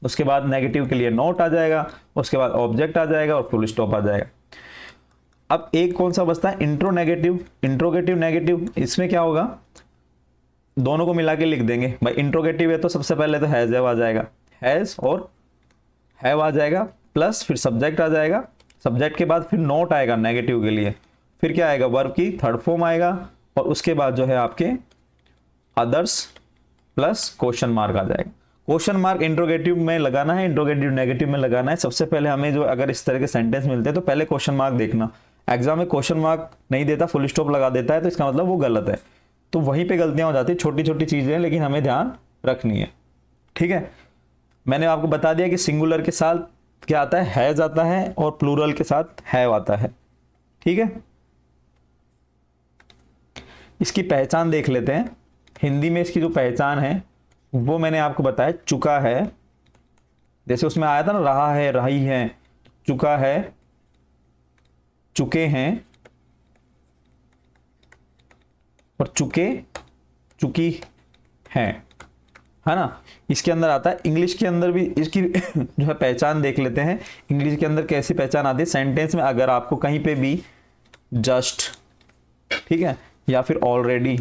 उसके बाद नेगेटिव के लिए नॉट आ जाएगा, उसके बाद ऑब्जेक्ट आ जाएगा और फुल स्टॉप आ जाएगा। अब एक कौन सा बचता है? इंट्रोनेगेटिव। इंट्रोगेटिव नेगेटिव, इसमें क्या होगा? दोनों को मिला के लिख देंगे भाई। इंट्रोगेटिव है तो सबसे पहले तो हैज हैव आ जाएगा, हैज और हैव आ जाएगा, प्लस फिर सब्जेक्ट आ जाएगा, सब्जेक्ट के बाद फिर नॉट आएगा नेगेटिव के लिए, फिर क्या आएगा? वर्ब की थर्ड फॉर्म आएगा, और उसके बाद जो है आपके अदर्स प्लस क्वेश्चन मार्क आ जाएगा। क्वेश्चन मार्क इंट्रोगेटिव में लगाना है, इंट्रोगेटिव नेगेटिव में लगाना है। सबसे पहले हमें जो अगर इस तरह के सेंटेंस मिलते हैं तो पहले क्वेश्चन मार्क देखना। एग्जाम में क्वेश्चन मार्क नहीं देता, फुल स्टॉप लगा देता है, तो इसका मतलब वो गलत है। तो वहीं पे गलतियां हो जाती है, छोटी छोटी चीजें, लेकिन हमें ध्यान रखनी है, ठीक है। मैंने आपको बता दिया कि सिंगुलर के साथ क्या आता है? हैज आता है, और प्लूरल के साथ हैव आता है, ठीक है। इसकी पहचान देख लेते हैं। हिंदी में इसकी जो पहचान है वो मैंने आपको बताया, चुका है। जैसे उसमें आया था ना, रहा है, रही है, चुका है, चुके हैं और चुके, चुकी हैं, है ना। इसके अंदर आता है। इंग्लिश के अंदर भी इसकी जो है पहचान देख लेते हैं। इंग्लिश के अंदर कैसी पहचान आती है? सेंटेंस में अगर आपको कहीं पे भी जस्ट, ठीक है, या फिर ऑलरेडी,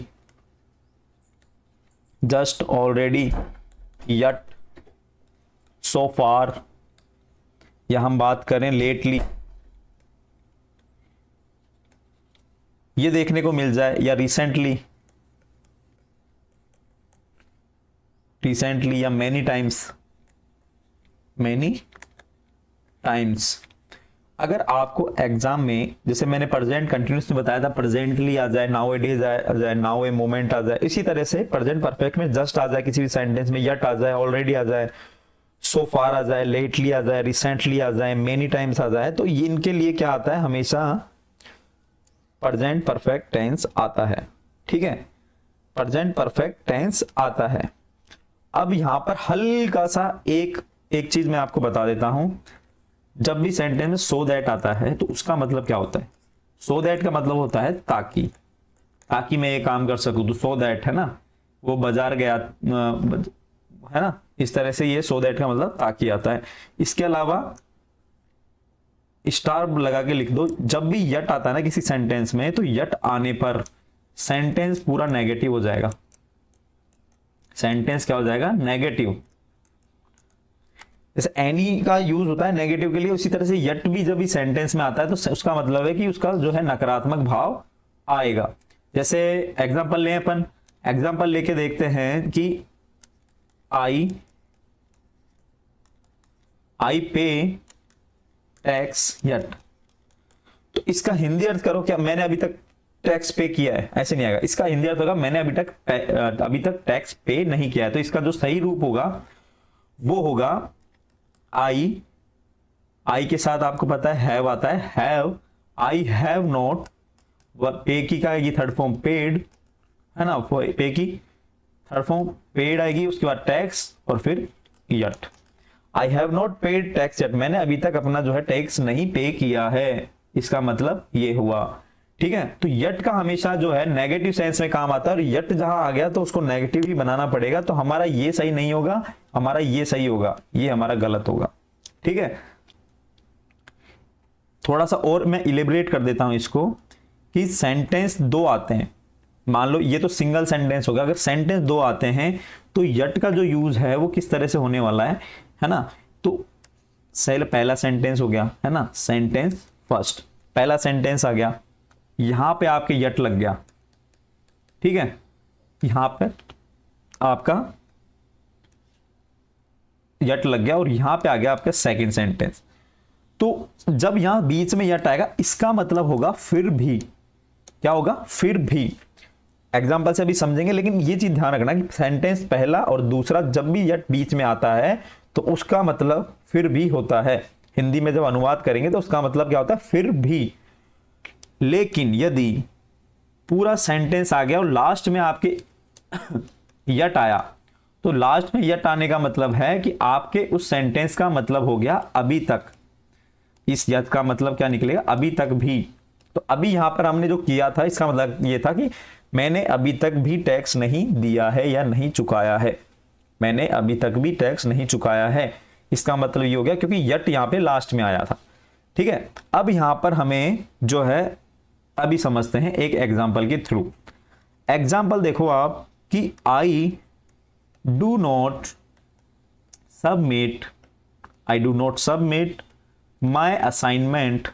जस्ट, ऑलरेडी, यट, सो फार, या हम बात करें लेटली, ये देखने को मिल जाए, या रिसेंटली, रिसेंटली, या मेनी टाइम्स, मेनी टाइम्स। अगर आपको एग्जाम में, जैसे मैंने प्रेजेंट कंटिन्यूस में बताया था, प्रेजेंटली आ जाए, नाउ इट इज आ जाए, नाउ ए मोमेंट आ जाए, इसी तरह से प्रेजेंट परफेक्ट में जस्ट आ जाए किसी भी सेंटेंस में, यट आ जाए, ऑलरेडी आ जाए, सो फार आ जाए, लेटली आ जाए, रिसेंटली आ जाए, मेनी टाइम्स आ जाए, तो इनके लिए क्या आता है? हमेशा प्रेजेंट परफेक्ट टेंस आता है, ठीक है। प्रेजेंट परफेक्ट टेंस आता है। अब यहां पर हल्का सा एक चीज मैं आपको बता देता हूं। जब भी सेंटेंस में सो दैट आता है तो उसका मतलब क्या होता है? सो दैट का मतलब होता है ताकि, ताकि मैं ये काम कर सकूं, तो सो दैट, है ना, वो बाजार गया, है ना, इस तरह से ये सो दैट का मतलब ताकि आता है। इसके अलावा स्टार लगा के लिख दो। जब भी यट आता है ना किसी सेंटेंस में, तो यट आने पर सेंटेंस पूरा नेगेटिव हो जाएगा। सेंटेंस क्या हो जाएगा? नेगेटिव। जैसे एनी का यूज होता है नेगेटिव के लिए, उसी तरह से यट भी जब भी सेंटेंस में आता है तो उसका मतलब है कि उसका जो है नकारात्मक भाव आएगा। जैसे एग्जांपल लें अपन, एग्जांपल लेके देखते हैं कि आई पे टैक्स यट, इसका हिंदी अर्थ करो क्या, मैंने अभी तक टैक्स पे किया है, ऐसे नहीं आएगा। इसका हिंदी अर्थ होगा मैंने अभी तक टैक्स पे नहीं किया है। तो इसका जो सही रूप होगा वो होगा आई के साथ आपको पता है हैव आता है, हैव, आई हैव नॉट, पे की क्या आएगी, थर्ड फॉर्म पेड, है ना, पे की थर्ड फॉर्म पेड आएगी, उसके बाद टैक्स और फिर yet. I have not paid tax yet, मैंने अभी तक अपना जो है टैक्स नहीं पे किया है, इसका मतलब ये हुआ। ठीक है, तो यट का हमेशा जो है नेगेटिव सेंस में काम आता है, और यट जहां आ गया तो उसको नेगेटिव ही बनाना पड़ेगा। तो हमारा ये सही नहीं होगा, हमारा ये सही होगा, ये हमारा गलत होगा। ठीक है, थोड़ा सा और मैं इलेबरेट कर देता हूं इसको कि सेंटेंस दो आते हैं, मान लो ये तो सिंगल सेंटेंस होगा, अगर सेंटेंस दो आते हैं तो यट का जो यूज है वो किस तरह से होने वाला है ना। तो पहला सेंटेंस हो गया, है ना, सेंटेंस फर्स्ट, पहला सेंटेंस आ गया, यहां पे आपके यट लग गया। ठीक है, यहां पे आपका यट लग गया और यहां पे आ गया आपका सेकंड सेंटेंस। तो जब यहां बीच में यट आएगा इसका मतलब होगा फिर भी, क्या होगा, फिर भी। एग्जाम्पल से अभी समझेंगे, लेकिन ये चीज ध्यान रखना कि सेंटेंस पहला और दूसरा जब भी यट बीच में आता है तो उसका मतलब फिर भी होता है। हिंदी में जब अनुवाद करेंगे तो उसका मतलब क्या होता है, फिर भी। लेकिन यदि पूरा सेंटेंस आ गया और लास्ट में आपके यट आया, तो लास्ट में यट आने का मतलब है कि आपके उस सेंटेंस का मतलब हो गया अभी तक। इस यट का मतलब क्या निकलेगा, अभी तक भी। तो अभी यहां पर हमने जो किया था इसका मतलब ये था कि मैंने अभी तक भी टैक्स नहीं दिया है या नहीं चुकाया है, मैंने अभी तक भी टैक्स नहीं चुकाया है, इसका मतलब ये हो गया, क्योंकि यट यहां पे लास्ट में आया था। ठीक है, अब यहां पर हमें जो है अभी समझते हैं एक एग्जाम्पल के थ्रू। एग्जाम्पल देखो आप कि I do not submit my assignment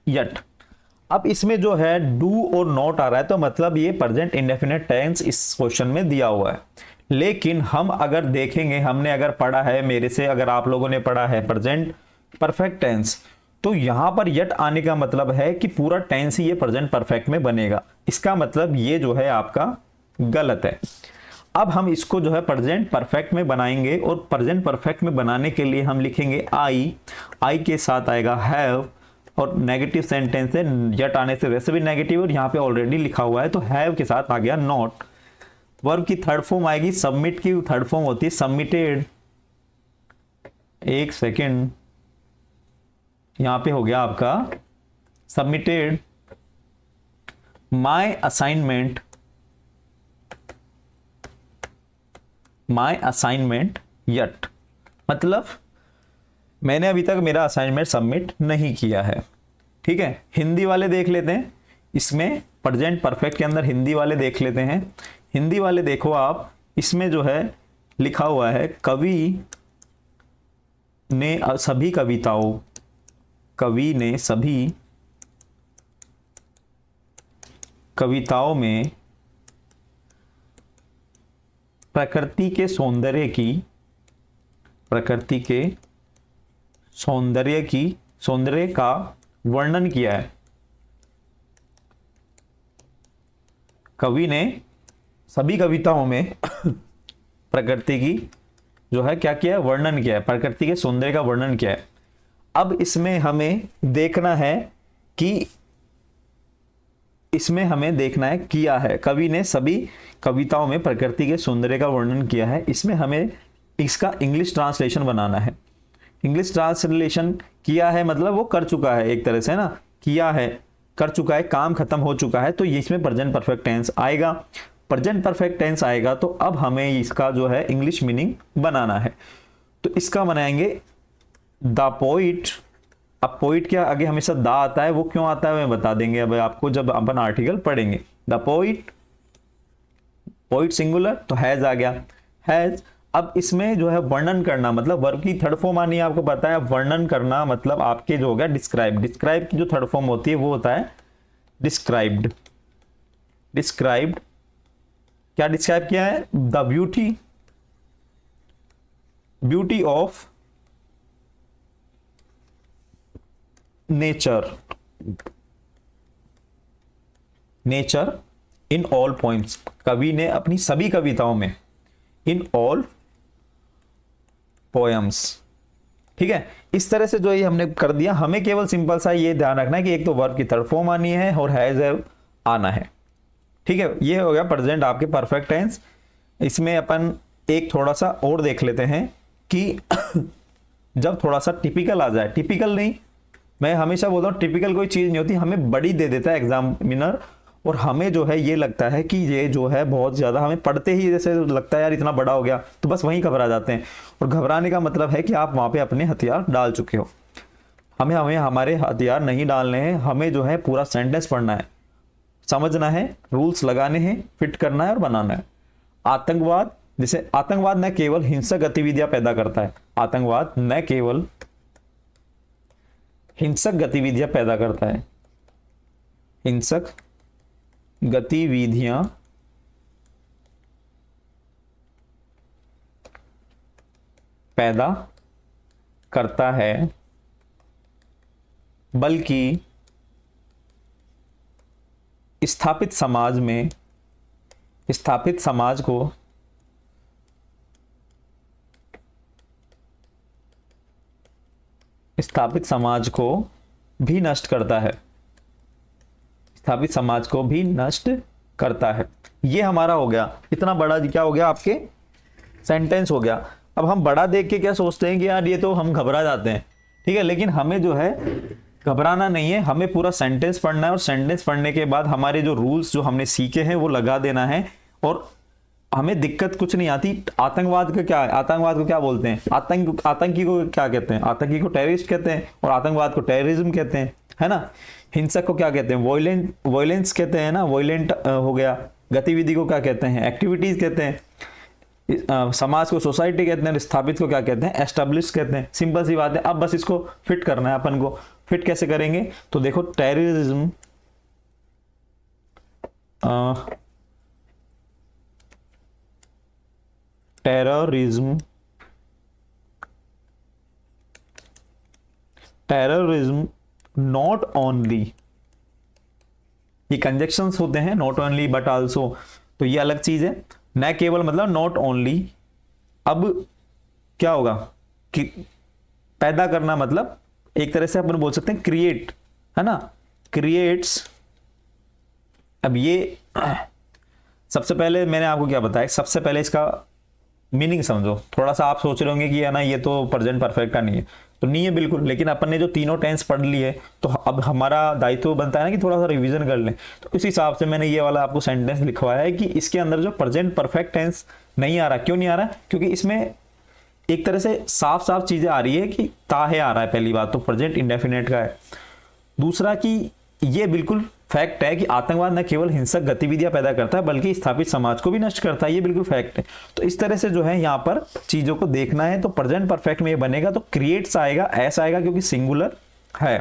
yet. अब इसमें जो है डू और नॉट आ रहा है, तो मतलब ये प्रेजेंट इंडेफिनिट टेंस इस क्वेश्चन में दिया हुआ है। लेकिन हम अगर देखेंगे, हमने अगर पढ़ा है, मेरे से अगर आप लोगों ने पढ़ा है प्रेजेंट परफेक्ट टेंस, तो यहां पर यट आने का मतलब है कि पूरा टेंस ही ये प्रेजेंट परफेक्ट में बनेगा। इसका मतलब ये जो है आपका गलत है। अब हम इसको जो है प्रेजेंट परफेक्ट में बनाएंगे, और प्रेजेंट परफेक्ट में बनाने के लिए हम लिखेंगे आई के साथ आएगा हैव, और नेगेटिव सेंटेंस है, यट आने से वैसे भी नेगेटिव, और यहां पे ऑलरेडी लिखा हुआ है, तो हैव के साथ आ गया नॉट। वर्ब की थर्ड फॉर्म आएगी, सबमिट की थर्ड फॉर्म होती है सबमिटेड। एक सेकेंड, यहां पे हो गया आपका सबमिटेड माई असाइनमेंट यट, मतलब मैंने अभी तक मेरा असाइनमेंट सबमिट नहीं किया है। ठीक है, हिंदी वाले देख लेते हैं, इसमें प्रेजेंट परफेक्ट के अंदर हिंदी वाले देख लेते हैं। हिंदी वाले देखो आप, इसमें जो है लिखा हुआ है कवि ने सभी कविताओं में प्रकृति के सौंदर्य का वर्णन किया है। कवि ने सभी कविताओं में प्रकृति की जो है क्या किया है, वर्णन किया है, प्रकृति के सौंदर्य का वर्णन किया है। अब इसमें हमें देखना है किया है, कवि ने सभी कविताओं में प्रकृति के सौंदर्य का वर्णन किया है। इसमें हमें इसका इंग्लिश ट्रांसलेशन बनाना है। इंग्लिश ट्रांसलेशन किया है मतलब वो कर चुका है, एक तरह से ना, किया है, कर चुका है, काम खत्म हो चुका है, तो इसमें प्रेजेंट परफेक्ट टेंस आएगा। प्रेजेंट परफेक्ट टेंस आएगा तो अब हमें इसका जो है इंग्लिश मीनिंग बनाना है। तो इसका बनाएंगे द पोइट। अब पोइट क्या आगे हमेशा दा आता है, वो क्यों आता है मैं बता देंगे अब आपको जब अपन आर्टिकल पढ़ेंगे। द पोइट सिंगुलर तो हैज आ गया, हैज। अब इसमें जो है वर्णन करना, मतलब वर्ब की थर्ड फॉर्म आनी है, आपको पता है। वर्णन करना मतलब आपके जो हो गया डिस्क्राइब की जो थर्ड फॉर्म होती है वो होता है डिस्क्राइब्ड। क्या डिस्क्राइब किया है, the beauty beauty of nature, nature in all points, कवि ने अपनी सभी कविताओं में, इन ऑल पोएम्स, ठीक है। इस तरह से जो ये हमने कर दिया, हमें केवल सिंपल सा ये ध्यान रखना है कि एक तो वर्ब की थर्ड फॉर्म आनी है और हैज हैव आना है, ठीक है। ये हो गया प्रेजेंट आपके परफेक्ट टेंस। इसमें अपन एक थोड़ा सा और देख लेते हैं कि जब थोड़ा सा टिपिकल आ जाए, टिपिकल नहीं, मैं हमेशा बोलता हूँ टिपिकल कोई चीज़ नहीं होती, हमें बड़ी दे देता है एग्जामिनर, और हमें जो है ये लगता है कि ये जो है बहुत ज़्यादा, हमें पढ़ते ही जैसे लगता है यार इतना बड़ा हो गया, तो बस वहीं घबरा जाते हैं। और घबराने का मतलब है कि आप वहाँ पे अपने हथियार डाल चुके हो। हमें हमारे हथियार नहीं डालने हैं, हमें जो है पूरा सेंटेंस पढ़ना है, समझना है, रूल्स लगाने हैं, फिट करना है और बनाना है। आतंकवाद, जैसे आतंकवाद न केवल हिंसक गतिविधियां पैदा करता है, आतंकवाद न केवल हिंसक गतिविधियां पैदा करता है, हिंसक गतिविधियां पैदा करता है, बल्कि स्थापित समाज में, स्थापित समाज को स्थापित समाज को भी नष्ट करता है, स्थापित समाज को भी नष्ट करता है। ये हमारा हो गया, इतना बड़ा क्या हो गया, आपके सेंटेंस हो गया। अब हम बड़ा देख के क्या सोचते हैं कि यार ये तो हम घबरा जाते हैं, ठीक है, लेकिन हमें जो है घबराना नहीं है, हमें पूरा सेंटेंस पढ़ना है, और सेंटेंस पढ़ने के बाद हमारे जो रूल्स जो हमने सीखे हैं वो लगा देना है, और हमें दिक्कत कुछ नहीं आती। आतंकवाद का क्या है, आतंकवाद को क्या बोलते हैं, आतंकी को क्या कहते हैं, आतंकी को टेररिस्ट कहते हैं, और आतंकवाद को टेररिज्म कहते हैं, है ना। हिंसक को क्या कहते हैं, वॉयलेंस कहते हैं ना, वॉयलेंट हो गया। गतिविधि को क्या कहते हैं, एक्टिविटीज कहते हैं। समाज को सोसाइटी कहते हैं, स्थापित को क्या कहते हैं, एस्टेब्लिश कहते हैं। सिंपल सी बात है। अब बस इसको फिट करना है अपन को। फिट कैसे करेंगे, तो देखो terrorism, terrorism, terrorism not only, ये कंजक्शंस होते हैं, नॉट ओनली बट आल्सो, तो ये अलग चीज है। न केवल मतलब नॉट ओनली। अब क्या होगा कि पैदा करना, मतलब एक तरह से अपन बोल सकते हैं क्रिएट, है ना, क्रिएट्स। अब ये सबसे पहले मैंने आपको क्या बताया, सबसे पहले इसका मीनिंग समझो। थोड़ा सा आप सोच रहे होंगे कि है ना ये तो प्रेजेंट परफेक्ट का नहीं है, तो नहीं है बिल्कुल, लेकिन अपन ने जो तीनों टेंस पढ़ लिए, तो अब हमारा दायित्व बनता है ना कि थोड़ा सा रिवीजन कर लें। तो इस हिसाब से मैंने ये वाला आपको सेंटेंस लिखवाया है कि इसके अंदर जो प्रेजेंट परफेक्ट टेंस नहीं आ रहा। क्यों नहीं आ रहा, क्योंकि इसमें एक तरह से साफ साफ चीजें आ रही है कि ताहे आ रहा है, पहली बात तो प्रेजेंट इंडेफिनेट का है। दूसरा कि ये बिल्कुल फैक्ट है कि आतंकवाद न केवल हिंसक गतिविधियां पैदा करता है बल्कि स्थापित समाज को भी नष्ट करता है, ये बिल्कुल फैक्ट है। तो इस तरह से जो है यहाँ पर चीजों को देखना है। तो प्रेजेंट परफेक्ट में ये बनेगा तो क्रिएट्स आएगा, ऐसा आएगा क्योंकि सिंगुलर है।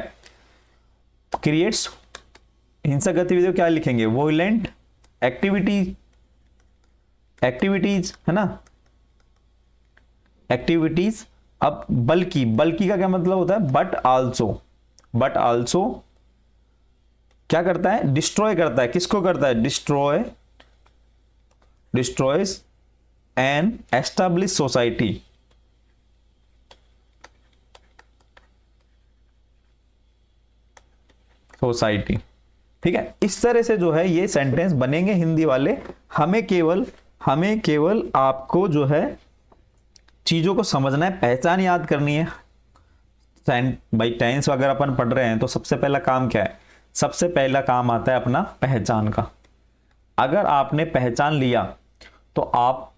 क्रिएट्स हिंसक गतिविधियों क्या लिखेंगे, वोलेंट एक्टिविटीज, है ना, एक्टिविटीज। अब बल्कि, बल्कि का क्या मतलब होता है, बट आल्सो क्या करता है, डिस्ट्रॉय करता है। किसको करता है, डिस्ट्रॉयज एन एस्टैब्लिश सोसाइटी, ठीक है। इस तरह से जो है ये सेंटेंस बनेंगे हिंदी वाले। हमें केवल आपको जो है चीजों को समझना है, पहचान याद करनी है। भाई टेंस अगर अपन पढ़ रहे हैं तो सबसे पहला काम क्या है, सबसे पहला काम आता है अपना पहचान का। अगर आपने पहचान लिया तो आप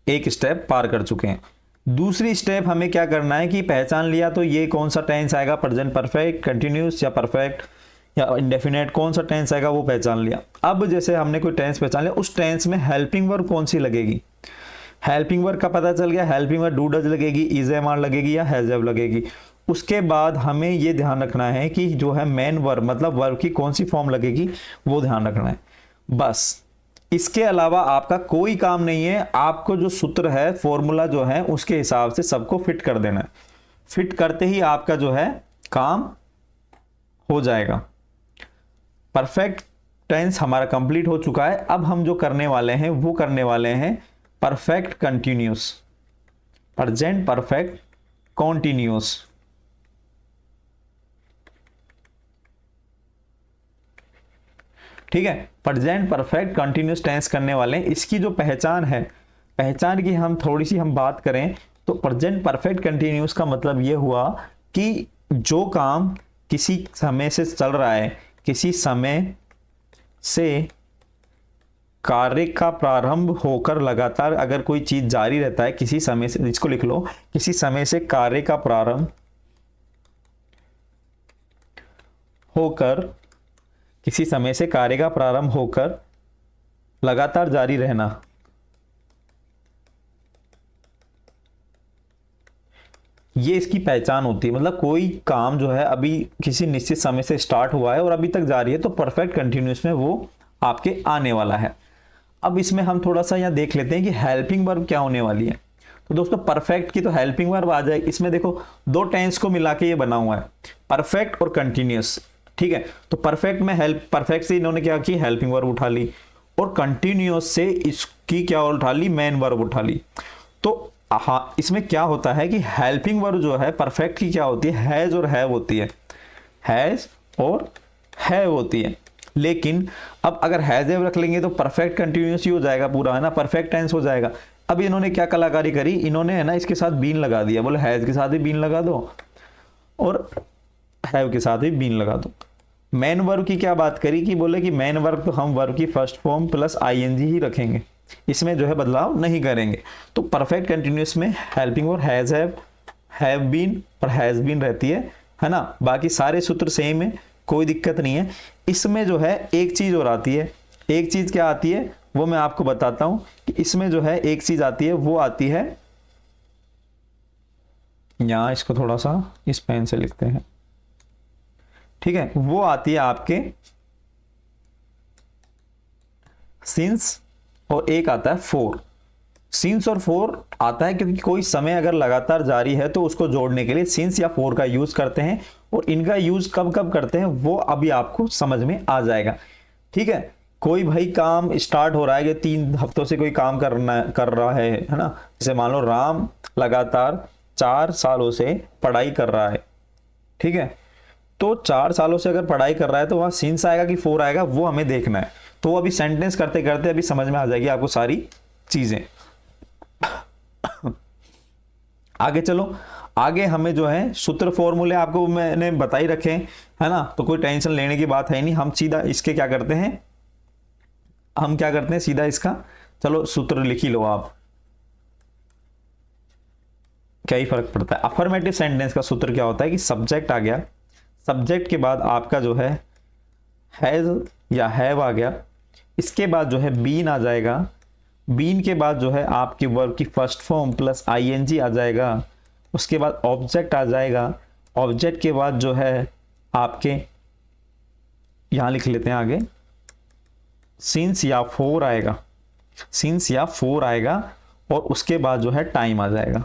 एक स्टेप पार कर चुके हैं। दूसरी स्टेप हमें क्या करना है कि पहचान लिया तो ये कौन सा टेंस आएगा, प्रेजेंट परफेक्ट, कंटिन्यूस या परफेक्ट या इंडेफिनेट, कौन सा टेंस आएगा वो पहचान लिया। अब जैसे हमने कोई टेंस पहचान लिया, उस टेंस में हेल्पिंग वर्ब कौन सी लगेगी, हेल्पिंग वर्ब का पता चल गया। हेल्पिंग वर्ब डू डज लगेगी, इज एम आर लगेगी या हैज हैव लगेगी। उसके बाद हमें ये ध्यान रखना है कि जो है मेन वर्ब मतलब वर्ब की कौन सी फॉर्म लगेगी वो ध्यान रखना है। बस इसके अलावा आपका कोई काम नहीं है, आपको जो सूत्र है, फॉर्मूला जो है, उसके हिसाब से सबको फिट कर देना है। फिट करते ही आपका जो है काम हो जाएगा। परफेक्ट टेंस हमारा कंप्लीट हो चुका है। अब हम जो करने वाले हैं वो करने वाले हैं perfect continuous, present perfect continuous. ठीक है, प्रेजेंट परफेक्ट कंटिन्यूस टेंस करने वाले हैं। इसकी जो पहचान है, पहचान की हम थोड़ी सी हम बात करें तो प्रेजेंट परफेक्ट कंटिन्यूस का मतलब यह हुआ कि जो काम किसी समय से चल रहा है, किसी समय से कार्य का प्रारंभ होकर लगातार अगर कोई चीज जारी रहता है, किसी समय से, इसको लिख लो, किसी समय से कार्य का प्रारंभ होकर, किसी समय से कार्य का प्रारंभ होकर लगातार जारी रहना, ये इसकी पहचान होती है। मतलब कोई काम जो है अभी किसी निश्चित समय से स्टार्ट हुआ है और अभी तक जारी है, तो परफेक्ट कंटिन्यूस में वो आपके आने वाला है। अब इसमें हम थोड़ा सा यहाँ देख लेते हैं कि हेल्पिंग वर्ब क्या होने वाली है। तो दोस्तों परफेक्ट की तो हेल्पिंग वर्ब आ जाए। इसमें देखो दो टेंस को मिला के ये बना हुआ है, परफेक्ट और कंटिन्यूस। ठीक है, तो परफेक्ट में परफेक्ट से इन्होंने क्या की, हेल्पिंग वर्ब उठा ली, और कंटिन्यूस से इसकी क्या उठा ली, मेन वर्ब उठा ली। तो हाँ, इसमें क्या होता है कि हेल्पिंग वर्ब जो है परफेक्ट की क्या होती है, हैज और हैव होती है, हैज और हैव होती है। लेकिन अब अगर हैज हैव रख लेंगे तो परफेक्ट कंटिन्यूस ही हो जाएगा पूरा, है ना, परफेक्ट टेंस हो जाएगा। अब इन्होंने क्या कलाकारी करी, इन्होंने है ना इसके साथ बीन लगा दिया, बोले हैज के साथ भी बीन लगा दो और हैव के साथ भी बीन लगा दो। मेन वर्ब की क्या बात करी कि बोले कि मेन वर्ब तो हम वर्ब की फर्स्ट फॉर्म प्लस आईएनजी ही रखेंगे, इसमें जो है बदलाव नहीं करेंगे। तो परफेक्ट कंटिन्यूस में helping verb has have been और हैज बीन रहती है ना। बाकी सारे सूत्र सेम है, कोई दिक्कत नहीं है। इसमें जो है एक चीज और आती है, एक चीज क्या आती है वो मैं आपको बताता हूं कि इसमें जो है एक चीज आती है, वो आती है, यहां इसको थोड़ा सा इस पेन से लिखते हैं, ठीक है, वो आती है आपके सिंस, और एक आता है फोर। सिंस और फोर आता है क्योंकि कोई समय अगर लगातार जारी है तो उसको जोड़ने के लिए सिंस या फोर का यूज करते हैं, और इनका यूज कब कब करते हैं वो अभी आपको समझ में आ जाएगा। ठीक है, कोई भाई काम स्टार्ट हो रहा है कि 3 हफ्तों से कोई काम कर रहा है ना, जैसे मान लो राम लगातार 4 सालों से पढ़ाई कर रहा है। ठीक है, तो 4 सालों से अगर पढ़ाई कर रहा है तो वहां सिंस आएगा कि फोर आएगा, वो हमें देखना है। तो अभी सेंटेंस करते करते अभी समझ में आ जाएगी आपको सारी चीजें। आगे चलो, आगे हमें जो है सूत्र फॉर्मूले आपको मैंने बताई रखे, है ना, तो कोई टेंशन लेने की बात है नहीं। हम सीधा इसके क्या करते हैं, हम क्या करते हैं सीधा इसका, चलो सूत्र लिख ही लो आप, क्या ही फर्क पड़ता है। अफर्मेटिव सेंटेंस का सूत्र क्या होता है कि सब्जेक्ट आ गया, सब्जेक्ट के बाद आपका जो है हैज या हैव आ गया, इसके बाद जो है बीन आ जाएगा, बीन के बाद जो है आपकी वर्ब की फर्स्ट फॉर्म प्लस आईएनजी आ जाएगा, उसके बाद ऑब्जेक्ट आ जाएगा, ऑब्जेक्ट के बाद जो है आपके यहां लिख लेते हैं आगे सिंस या फोर आएगा, सिंस या फोर आएगा, और उसके बाद जो है टाइम आ जाएगा,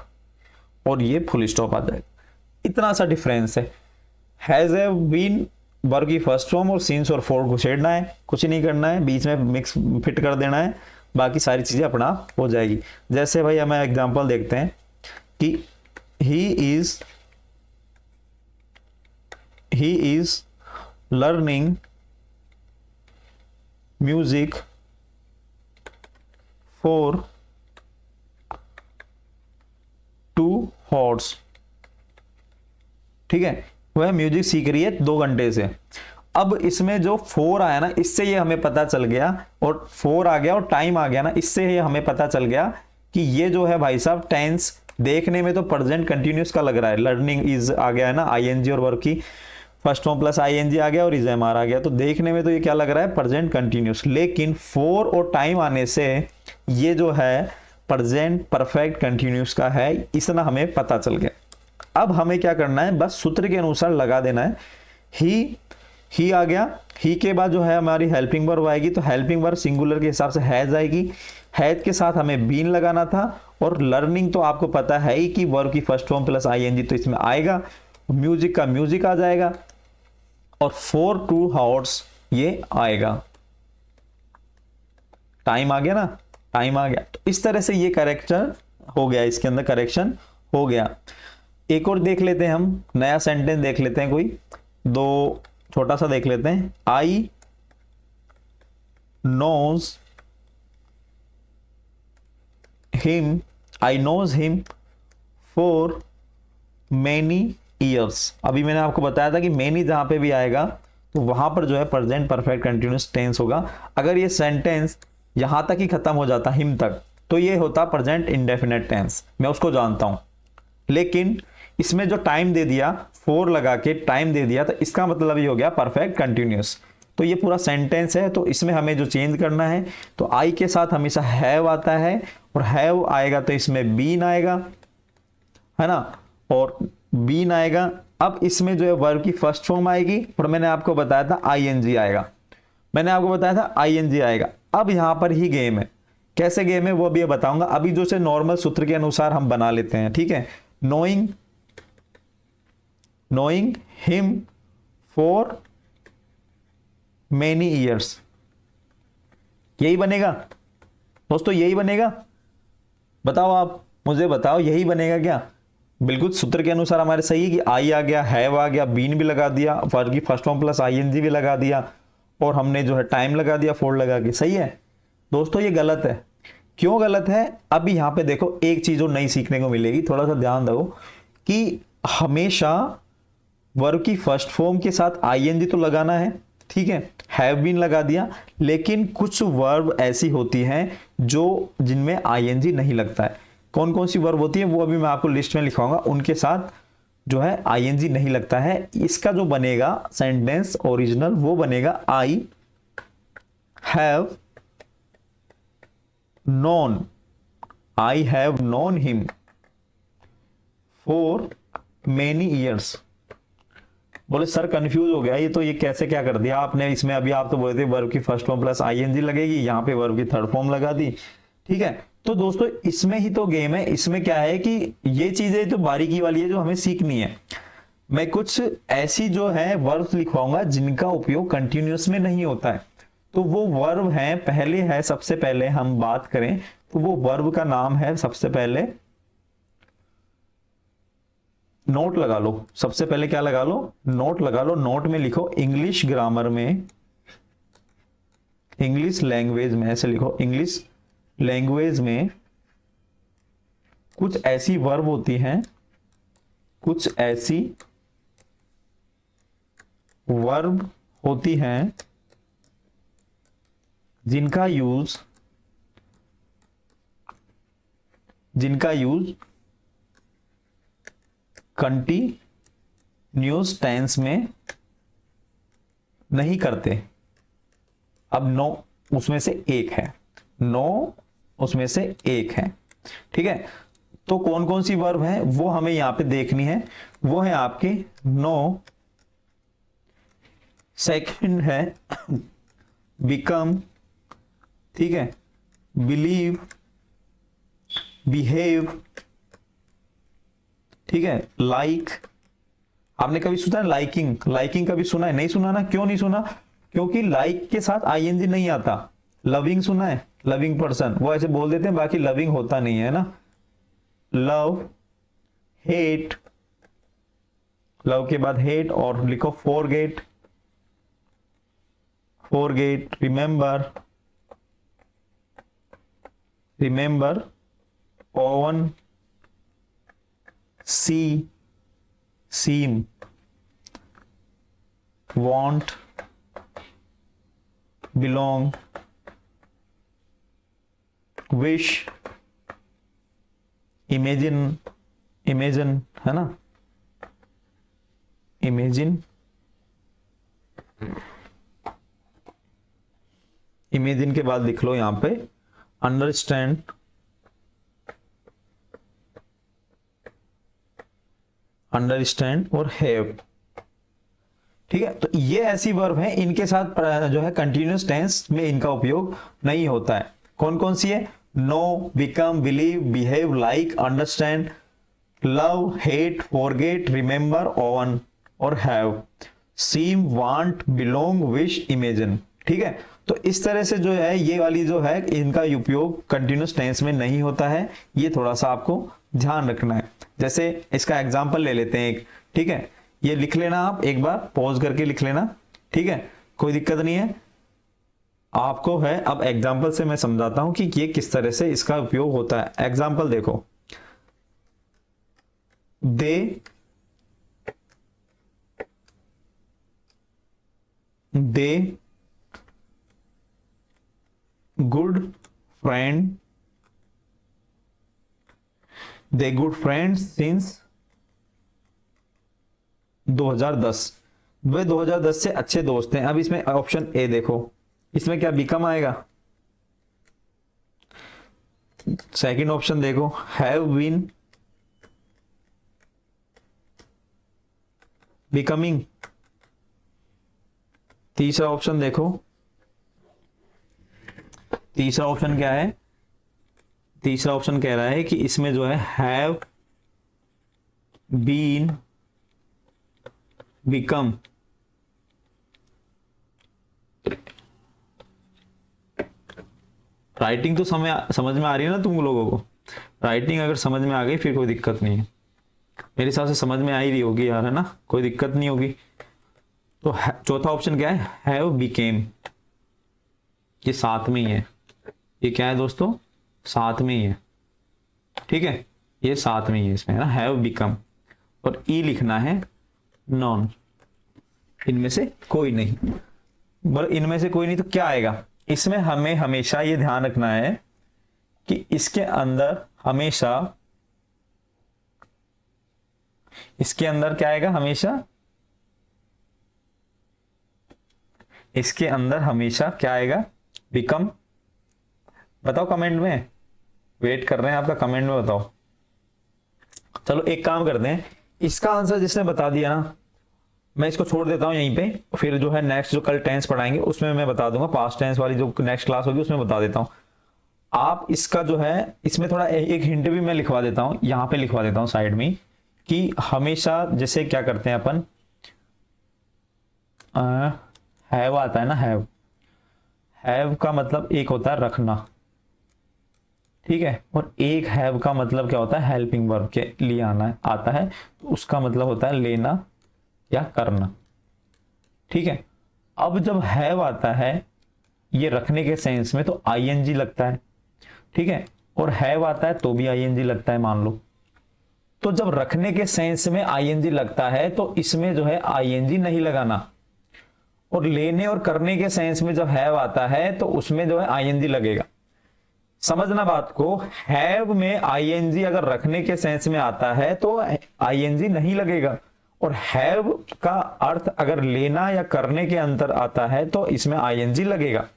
और ये फुल स्टॉप आ जाएगा। इतना सा डिफरेंस है। हैज हैव बीन वर्ब की फर्स्ट फॉर्म और सिंस और फोर घुसेड़ना है, कुछ नहीं करना है, बीच में मिक्स फिट कर देना है, बाकी सारी चीजें अपना आप हो जाएगी। जैसे भाई हमें एग्जांपल देखते हैं कि he is learning music for 2 hours। ठीक है, वह म्यूजिक सीख रही है 2 घंटे से। अब इसमें जो 4 आया ना, इससे ये हमें पता चल गया, और 4 आ गया और टाइम आ गया ना, इससे ये हमें पता चल गया कि ये जो है भाई साहब टेंस देखने में तो प्रेजेंट कंटिन्यूस का लग रहा है। लर्निंग इज आ गया है ना, आईएनजी और वर्ब की फर्स्ट फॉर्म प्लस आईएनजी आ गया और इज एमआर आ गया, तो देखने में तो ये क्या लग रहा है, प्रेजेंट कंटिन्यूस। लेकिन 4 और टाइम आने से ये जो है प्रेजेंट परफेक्ट कंटिन्यूस का है, इतना हमें पता चल गया। अब हमें क्या करना है, बस सूत्र के अनुसार लगा देना है। ही आ गया, ही के बाद जो है हमारी हेल्पिंग वर्ब आएगी, तो हेल्पिंग वर्ब सिंगुलर के हिसाब से हैज आएगी, हैज के साथ हमें बीन लगाना था, और लर्निंग तो आपको पता है ही कि वर्ब की फर्स्ट फॉर्म प्लस आईएनजी तो इसमें आएगा, म्यूजिक का म्यूजिक आ जाएगा, और फॉर 2 आवर्स ये आएगा, टाइम आ गया ना, टाइम आ गया। तो इस तरह से ये करेक्शन हो गया, इसके अंदर करेक्शन हो गया। एक और देख लेते हैं, हम नया सेंटेंस देख लेते हैं, कोई दो छोटा सा देख लेते हैं। I knows him, I knows him for many years. अभी मैंने आपको बताया था कि मेनी जहां पे भी आएगा तो वहां पर जो है प्रेजेंट परफेक्ट कंटिन्यूअस टेंस होगा। अगर ये सेंटेंस यहां तक ही खत्म हो जाता हिम तक तो ये होता प्रेजेंट इंडेफिनेट टेंस, मैं उसको जानता हूं। लेकिन इसमें जो टाइम दे दिया, फोर लगा के टाइम दे दिया, तो इसका मतलब ये हो गया परफेक्ट कंटिन्यूअस। तो ये पूरा सेंटेंस है, तो इसमें हमें जो चेंज करना है, तो आई के साथ हमेशा हैव आता है, और हैव आएगा तो इसमें बीन आएगा, है ना, और बीन आएगा। अब इसमें जो है वर्ब की फर्स्ट फॉर्म आएगी, और मैंने आपको बताया था आईएनजी आएगा, मैंने आपको बताया था आईएनजी आएगा। अब यहां पर ही गेम है, कैसे गेम है वो भी बताऊंगा। अभी जो से नॉर्मल सूत्र के अनुसार हम बना लेते हैं, ठीक है। Knowing him for many years, यही बनेगा दोस्तों, यही बनेगा। बताओ, आप मुझे बताओ, यही बनेगा क्या? बिल्कुल सूत्र के अनुसार हमारे सही है कि आई आ गया, हैव आ गया, बीन भी लगा दिया, वर्ब की फर्स्ट फॉर्म प्लस आईएनजी भी लगा दिया, और हमने जो है टाइम लगा दिया फोर लगा के। सही है दोस्तों, ये गलत है। क्यों गलत है? अभी यहां पे देखो एक चीज और नई सीखने को मिलेगी, थोड़ा सा ध्यान दो कि हमेशा वर्ब की फर्स्ट फॉर्म के साथ आईएनजी तो लगाना है, ठीक है, हैव बीन लगा दिया, लेकिन कुछ वर्ब ऐसी होती हैं जो जिनमें आईएनजी नहीं लगता है। कौन कौन सी वर्ब होती है वो अभी मैं आपको लिस्ट में लिखाऊंगा, उनके साथ जो है आईएनजी नहीं लगता है। इसका जो बनेगा सेंटेंस ओरिजिनल वो बनेगा I have known, I have known him for many years. बोले सर कंफ्यूज हो गया, ये तो ये कैसे क्या कर दिया आपने इसमें? अभी आप तो बोले थे वर्ब की फर्स्ट फॉर्म प्लस आईएनजी लगेगी, यहाँ पे वर्ब की थर्ड फॉर्म लगा दी, ठीक है। तो दोस्तों इसमें ही तो गेम है, इसमें क्या है कि ये चीजें तो बारीकी वाली है जो हमें सीखनी है। मैं कुछ ऐसी जो है वर्ब लिखवाऊंगा जिनका उपयोग कंटिन्यूअस में नहीं होता है, तो वो वर्ब है, पहले है, सबसे पहले हम बात करें तो वो वर्ब का नाम है, सबसे पहले नोट लगा लो। सबसे पहले क्या लगा लो? नोट लगा लो। नोट में लिखो इंग्लिश ग्रामर में, इंग्लिश लैंग्वेज में, ऐसे लिखो इंग्लिश लैंग्वेज में कुछ ऐसी वर्ब होती हैं, कुछ ऐसी वर्ब होती हैं जिनका यूज कंटीन्यूअस टेंस में नहीं करते। अब नो उसमें से एक है, नो उसमें से एक है, ठीक है। तो कौन कौन सी वर्ब है वो हमें यहां पे देखनी है, वो है आपके नो, सेकंड है बिकम, ठीक है, बिलीव, बिहेव, ठीक है, लाइक। आपने कभी सुना है लाइकिंग? लाइकिंग कभी सुना है? नहीं सुना ना। क्यों नहीं सुना? क्योंकि लाइक के साथ आईएनजी नहीं आता। लविंग सुना है? लविंग पर्सन, वो ऐसे बोल देते हैं, बाकी लविंग होता नहीं है ना। लव, हेट, लव के बाद हेट, और लिखो forget, forget, remember, remember, own, see, seem, want, belong, wish, imagine, imagine है ना, imagine, imagine के बाद लिख लो यहां पे understand, अंडरस्टैंड और हैव, ठीक है, तो ये ऐसी वर्ब है, इनके साथ जो है कंटिन्यूअस टेंस में इनका उपयोग नहीं होता है। कौन कौन सी है? Know, become, believe, behave, like, understand, love, hate, forget, remember, own और have, seem, want, belong, wish, imagine. ठीक है, तो इस तरह से जो है ये वाली जो है इनका उपयोग कंटिन्यूअस टेंस में नहीं होता है, ये थोड़ा सा आपको ध्यान रखना है। जैसे इसका एग्जांपल ले लेते हैं एक, ठीक है, ये लिख लेना, आप एक बार पॉज करके लिख लेना, ठीक है, कोई दिक्कत नहीं है आपको है। अब एग्जांपल से मैं समझाता हूं कि ये किस तरह से इसका उपयोग होता है। एग्जांपल देखो, दे गुड फ्रेंड, दे गुड फ्रेंड सिंस 2010, वे 2010 से अच्छे दोस्त हैं। अब इसमें ऑप्शन ए देखो, इसमें क्या बिकम आएगा? सेकंड ऑप्शन देखो, हैव बीन, बिकमिंग। तीसरा ऑप्शन देखो, तीसरा ऑप्शन क्या है? तीसरा ऑप्शन कह रहा है कि इसमें जो है हैव बीन, बिकम। राइटिंग तो समझ में आ रही है ना तुम लोगों को? राइटिंग अगर समझ में आ गई फिर कोई दिक्कत नहीं है, मेरे हिसाब से समझ में आ ही रही होगी यार, है ना, कोई दिक्कत नहीं होगी। तो चौथा ऑप्शन क्या है? हैव बिकेम, ये साथ में ही है, ये क्या है दोस्तों? साथ में ही है, ठीक है, ये साथ में ही है इसमें, है ना, हैव बिकम। और ई लिखना है नॉन, इनमें से कोई नहीं। बोलो इनमें से कोई नहीं तो क्या आएगा? इसमें हमें हमेशा ये ध्यान रखना है कि इसके अंदर हमेशा, इसके अंदर क्या आएगा? हमेशा इसके अंदर हमेशा क्या आएगा? बिकम। बताओ कमेंट में, वेट कर रहे हैं आपका, कमेंट में बताओ। चलो एक काम करते हैं, इसका आंसर जिसने बता दिया ना, मैं इसको छोड़ देता हूं यहीं पे, फिर जो है नेक्स्ट जो कल टेंस पढ़ाएंगे उसमें मैं बता दूंगा, पास्ट टेंस वाली जो नेक्स्ट क्लास होगी उसमें बता देता हूं। आप इसका जो है इसमें थोड़ा एक हिंट भी मैं लिखवा देता हूं, यहां पे लिखवा देता हूं साइड में, कि हमेशा जैसे क्या करते हैं अपन, हैव आता है ना, हैव का मतलब एक होता है रखना, ठीक है, और एक हैव का मतलब क्या होता है? हेल्पिंग वर्ब के लिए आता है, तो उसका मतलब होता है लेना या करना, ठीक है। अब जब हैव आता है ये रखने के सेंस में तो आईएनजी लगता है, ठीक है, और हैव आता है तो भी आईएनजी लगता है, मान लो। तो जब रखने के सेंस में आईएनजी लगता है तो इसमें जो है आईएनजी नहीं लगाना, और लेने और करने के सेंस में जब हैव आता है तो उसमें जो है आईएनजी लगेगा। समझना बात को, हैव में आईएनजी अगर रखने के सेंस में आता है तो आईएनजी नहीं लगेगा, और हैव का अर्थ अगर लेना या करने के अंतर आता है तो इसमें आईएनजी लगेगा।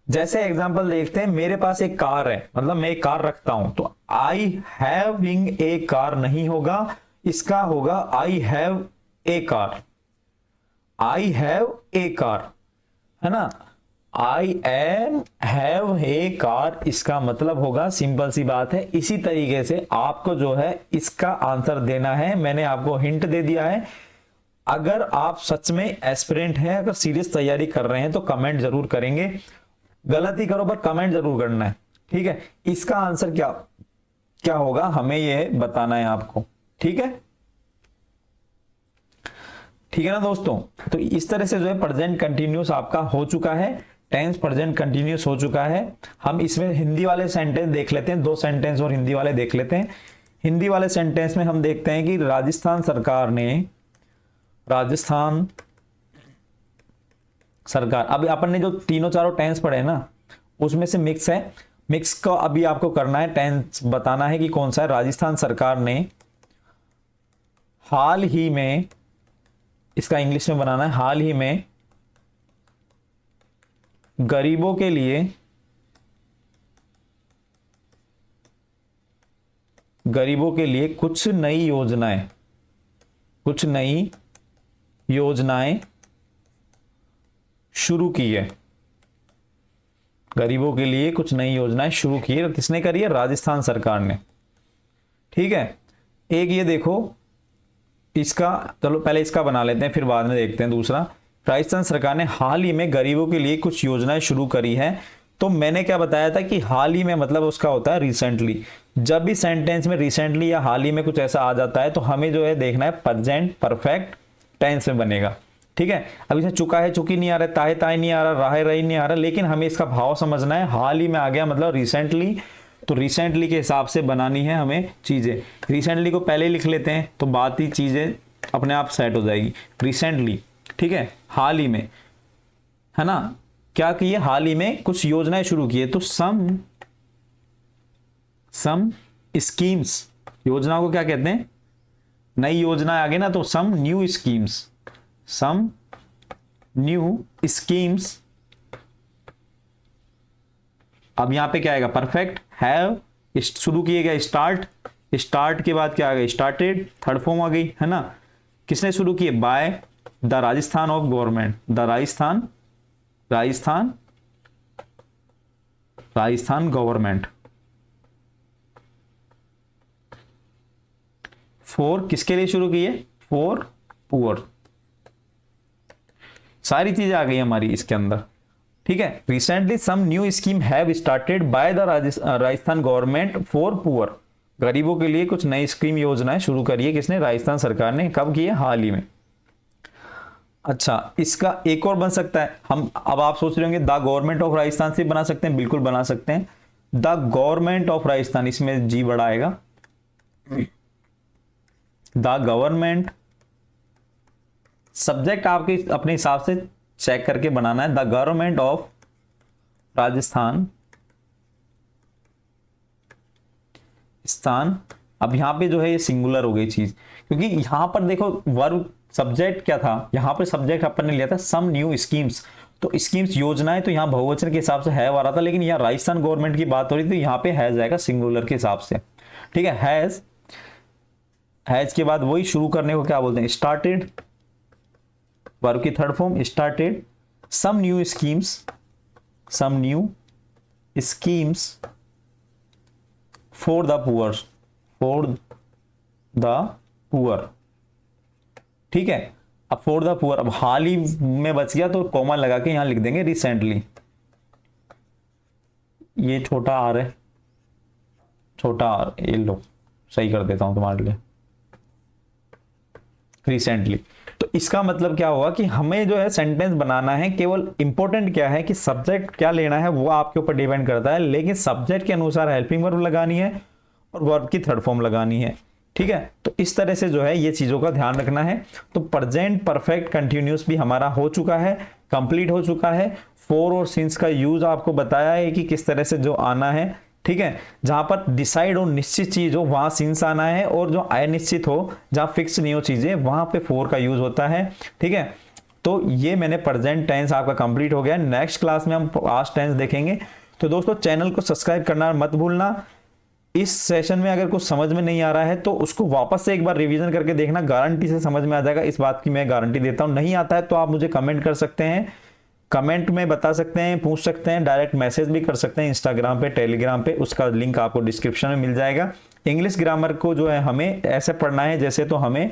जैसे एग्जांपल देखते हैं, मेरे पास एक कार है, मतलब मैं एक कार रखता हूं, तो आई हैविंग ए कार नहीं होगा, इसका होगा I have a car, I have a car, है ना, I am have a car, इसका मतलब होगा, सिंपल सी बात है। इसी तरीके से आपको जो है इसका आंसर देना है, मैंने आपको हिंट दे दिया है। अगर आप सच में एस्पिरेंट हैं, अगर सीरियस तैयारी कर रहे हैं तो कमेंट जरूर करेंगे, गलती करो पर कमेंट जरूर करना है, ठीक है। इसका आंसर क्या क्या होगा हमें यह बताना है आपको, ठीक है, ठीक है ना दोस्तों। तो इस तरह से जो है प्रेजेंट कंटिन्यूस आपका हो चुका है, टेंस प्रेजेंट कंटिन्यूस हो चुका है। हम इसमें हिंदी वाले सेंटेंस देख लेते हैं, 2 सेंटेंस और हिंदी वाले देख लेते हैं। हिंदी वाले सेंटेंस में हम देखते हैं कि राजस्थान सरकार, अभी अपन ने जो तीनों चारों टेंस पढ़े ना उसमें से मिक्स है, मिक्स को अभी आपको करना है, टेंस बताना है कि कौन सा है। राजस्थान सरकार ने हाल ही में, इसका इंग्लिश में बनाना है, हाल ही में गरीबों के लिए कुछ नई योजनाएं शुरू की है, गरीबों के लिए कुछ नई योजनाएं शुरू की है। किसने करी है? राजस्थान सरकार ने। ठीक है, एक ये देखो इसका, चलो पहले इसका बना लेते हैं फिर बाद में देखते हैं दूसरा। राजस्थान सरकार ने हाल ही में गरीबों के लिए कुछ योजनाएं शुरू करी है। तो मैंने क्या बताया था कि हाल ही में मतलब उसका होता है रिसेंटली। जब भी सेंटेंस में रिसेंटली या हाल ही में कुछ ऐसा आ जाता है तो हमें जो है देखना है प्रेजेंट परफेक्ट टेंस में बनेगा। ठीक है, अब इसमें चुका है चुकी नहीं आ रहा है, ताहे ताहे नहीं आ रहा, राहे रही नहीं आ रहा, लेकिन हमें इसका भाव समझना है। हाल ही में आ गया मतलब रिसेंटली, तो रिसेंटली के हिसाब से बनानी है हमें चीजें। रिसेंटली को पहले लिख लेते हैं तो बात ही चीजें अपने आप सेट हो जाएगी। रिसेंटली, ठीक है, हाल ही में, है ना, क्या किए? हाल ही में कुछ योजनाएं शुरू की है। तो सम स्कीम्स, योजना को क्या कहते हैं? नई योजना आ गई ना, तो some new schemes, some new schemes. अब यहां पे क्या आएगा? परफेक्ट, हैव, शुरू किए गया, स्टार्ट, स्टार्ट के बाद क्या आ गया? स्टार्टेड, थर्ड फॉर्म आ गई, है ना। किसने शुरू किए? By the Rajasthan of government, the Rajasthan government. For, किसके लिए शुरू किए? For poor. सारी चीजें आ गई हमारी इसके अंदर। ठीक है, recently some new scheme have started by the Rajasthan government for poor. गरीबों के लिए कुछ नई स्कीम योजनाएं शुरू करी है। किसने? राजस्थान सरकार ने। कब की है? हाल ही में। अच्छा, इसका एक और बन सकता है। हम, अब आप सोच रहे होंगे द गवर्नमेंट ऑफ राजस्थान से बना सकते हैं। बिल्कुल बना सकते हैं, द गवर्नमेंट ऑफ राजस्थान, इसमें जी बड़ा आएगा। द गवर्नमेंट, सब्जेक्ट आपके अपने हिसाब से चेक करके बनाना है। द गवर्नमेंट ऑफ राजस्थान स्थान। अब यहां पे जो है ये सिंगुलर हो गई चीज, क्योंकि यहां पर देखो वर्ब, सब्जेक्ट क्या था? यहां पर सब्जेक्ट अपन ने लिया था सम न्यू स्कीम्स, तो स्कीम्स योजनाएं, तो यहां बहुवचन के हिसाब से हैव आ रहा था, लेकिन यहां राजस्थान गवर्नमेंट की बात हो रही थी, तो यहां पे हैज आएगा सिंगुलर के हिसाब से। ठीक है, हैज के बाद वही शुरू करने को क्या बोलते हैं? स्टार्टेड, वर्ब की third form started. Some new schemes for the poor, ठीक है। अब फॉर द पुअर, अब हाल ही में बच गया तो कॉमा लगा के यहां लिख देंगे रिसेंटली। ये छोटा आर है, छोटा आर, ये लो सही कर देता हूं तुम्हारे लिए, रिसेंटली। तो इसका मतलब क्या होगा कि हमें जो है सेंटेंस बनाना है, केवल इंपॉर्टेंट क्या है कि सब्जेक्ट क्या लेना है वो आपके ऊपर डिपेंड करता है, लेकिन सब्जेक्ट के अनुसार हेल्पिंग वर्ब लगानी है और वर्ब की थर्ड फॉर्म लगानी है। ठीक है, तो इस तरह से जो है ये चीजों का ध्यान रखना है। तो प्रेजेंट परफेक्ट कंटिन्यूस भी हमारा हो चुका है, कंप्लीट हो चुका है। फॉर और सिंस का यूज आपको बताया है कि किस तरह से जो आना है। ठीक है, जहां पर डिसाइड हो, निश्चित चीज हो, वहां सिंस आना है, और जो अनिश्चित हो, जहां फिक्स नहीं हो चीजें, वहां पे फॉर का यूज होता है। ठीक है, तो ये मैंने प्रेजेंट टेंस आपका कंप्लीट हो गया। नेक्स्ट क्लास में हम पास्ट टेंस देखेंगे। तो दोस्तों चैनल को सब्सक्राइब करना मत भूलना। इस सेशन में अगर कुछ समझ में नहीं आ रहा है तो उसको वापस से एक बार रिवीजन करके देखना, गारंटी से समझ में आ जाएगा, इस बात की मैं गारंटी देता हूं। नहीं आता है तो आप मुझे कमेंट कर सकते हैं, कमेंट में बता सकते हैं, पूछ सकते हैं, डायरेक्ट मैसेज भी कर सकते हैं इंस्टाग्राम पे, टेलीग्राम पे, उसका लिंक आपको डिस्क्रिप्शन में मिल जाएगा। इंग्लिश ग्रामर को जो है हमें ऐसे पढ़ना है जैसे तो हमें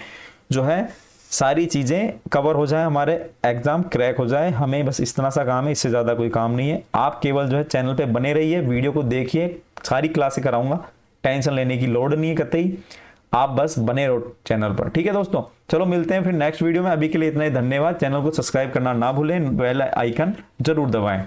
जो है सारी चीज़ें कवर हो जाए, हमारे एग्जाम क्रैक हो जाए। हमें बस इस तरह सा काम है, इससे ज़्यादा कोई काम नहीं है। आप केवल जो है चैनल पे बने रहिए, वीडियो को देखिए, सारी क्लासें कराऊंगा, टेंशन लेने की लोड नहीं है कतई, आप बस बने रहो चैनल पर। ठीक है दोस्तों, चलो मिलते हैं फिर नेक्स्ट वीडियो में। अभी के लिए इतना ही, धन्यवाद। चैनल को सब्सक्राइब करना ना भूलें, बेल आइकन जरूर दबाएं।